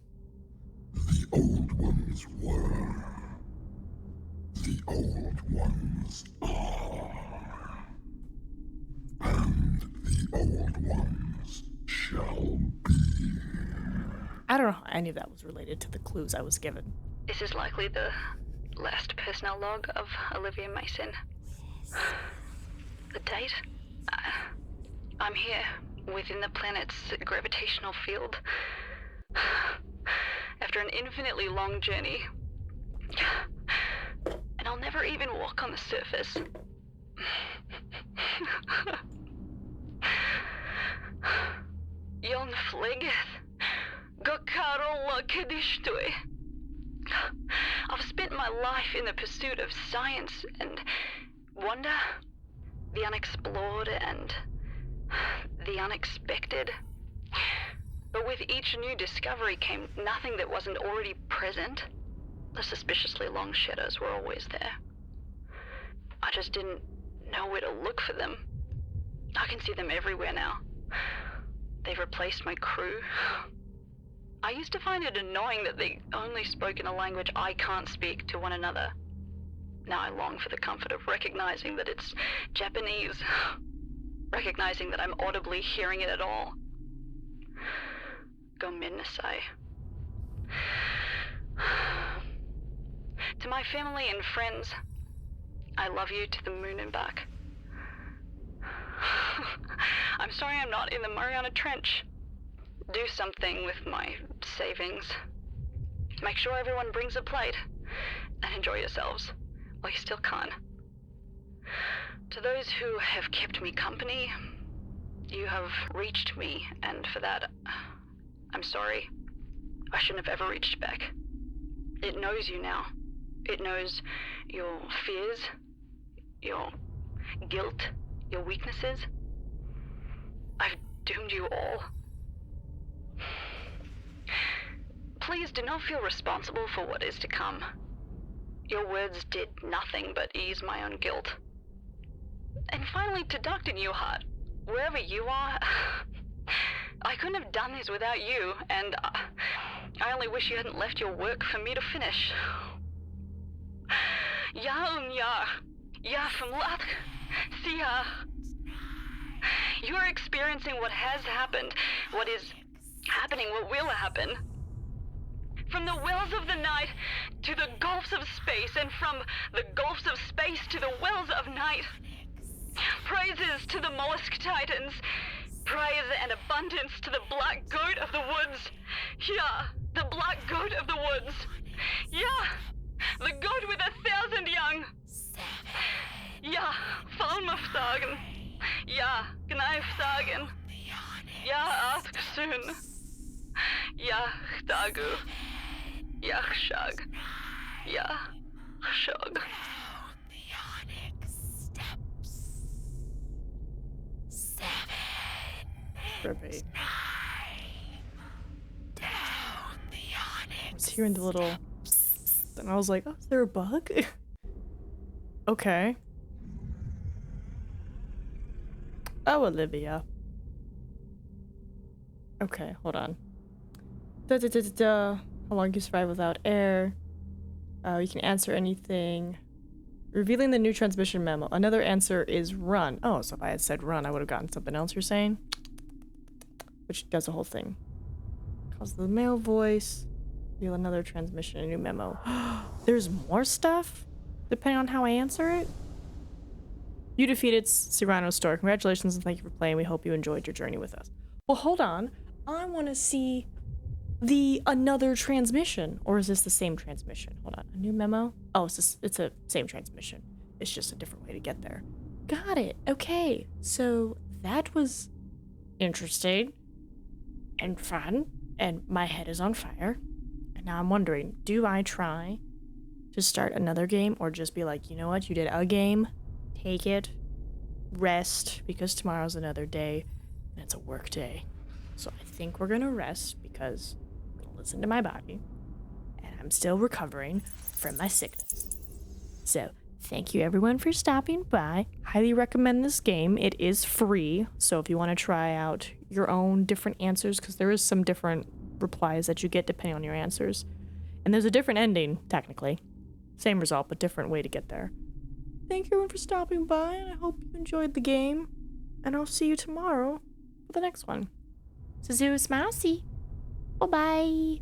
The old ones were. The old ones are. And the old ones shall be. I don't know how any of that was related to the clues I was given. This is likely the last personnel log of Olivia Mason. The date? I'm here, within the planet's gravitational field. After an infinitely long journey. And I'll never even walk on the surface. Jon Flegeth, Gokarola Kedishtui. I've spent my life in the pursuit of science and wonder, the unexplored and the unexpected. But with each new discovery came nothing that wasn't already present. The suspiciously long shadows were always there. I just didn't know where to look for them. I can see them everywhere now. They've replaced my crew. I used to find it annoying that they only spoke in a language I can't speak to one another. Now I long for the comfort of recognizing that it's Japanese. Recognizing that I'm audibly hearing it at all. Gominnasai. To my family and friends, I love you to the moon and back. I'm sorry I'm not in the Mariana Trench. Do something with my savings. Make sure everyone brings a plate. And enjoy yourselves, while you still can. To those who have kept me company, you have reached me, and for that, I'm sorry. I shouldn't have ever reached back. It knows you now. It knows your fears, your guilt, your weaknesses. I've doomed you all. Please do not feel responsible for what is to come. Your words did nothing but ease my own guilt. And finally, to Dr. Newhart, wherever you are, I couldn't have done this without you, and I only wish you hadn't left your work for me to finish. Ja ja from Lat, Sia. You are experiencing what has happened, what is happening, what will happen. From the wells of the night to the gulfs of space, and from the gulfs of space to the wells of night. Praises to the mollusk titans. Praise and abundance to the black goat of the woods. Yeah, the black goat of the woods. Yeah, the goat with 1,000 young. Ja, Falmaftagen. Ja, Gneiftagen. Ja, Athksun. Ja, Dagu. Ja, Shag. Ja, Shog. Perfect. I was hearing the little, and I was like, oh, is there a bug? Okay. Oh, Olivia. Okay, hold on. Da da da da da. How long can you survive without air? You can answer anything. Revealing the new transmission memo. Another answer is run. Oh, so if I had said run, I would have gotten something else you're saying. Which does the whole thing. Cause the male voice. Reveal another transmission, a new memo. There's more stuff? Depending on how I answer it? You defeated Cyrano's store. Congratulations and thank you for playing. We hope you enjoyed your journey with us. Well, hold on. I want to see the another transmission. Or is this the same transmission? Hold on. A new memo? Oh, it's a same transmission. It's just a different way to get there. Got it. Okay. So that was interesting and fun. And my head is on fire. And now I'm wondering, do I try to start another game or just be like, you know what? You did a game. Take it. Rest. Because tomorrow's another day. And it's a work day. So I think we're gonna rest because I'm gonna listen to my body. And I'm still recovering from my sickness. So thank you everyone for stopping by. Highly recommend this game. It is free. So if you want to try out your own different answers, because there is some different replies that you get depending on your answers. And there's a different ending, technically. Same result, but different way to get there. Thank you everyone for stopping by, and I hope you enjoyed the game. And I'll see you tomorrow for the next one. Zeus Mousy. Bye-bye.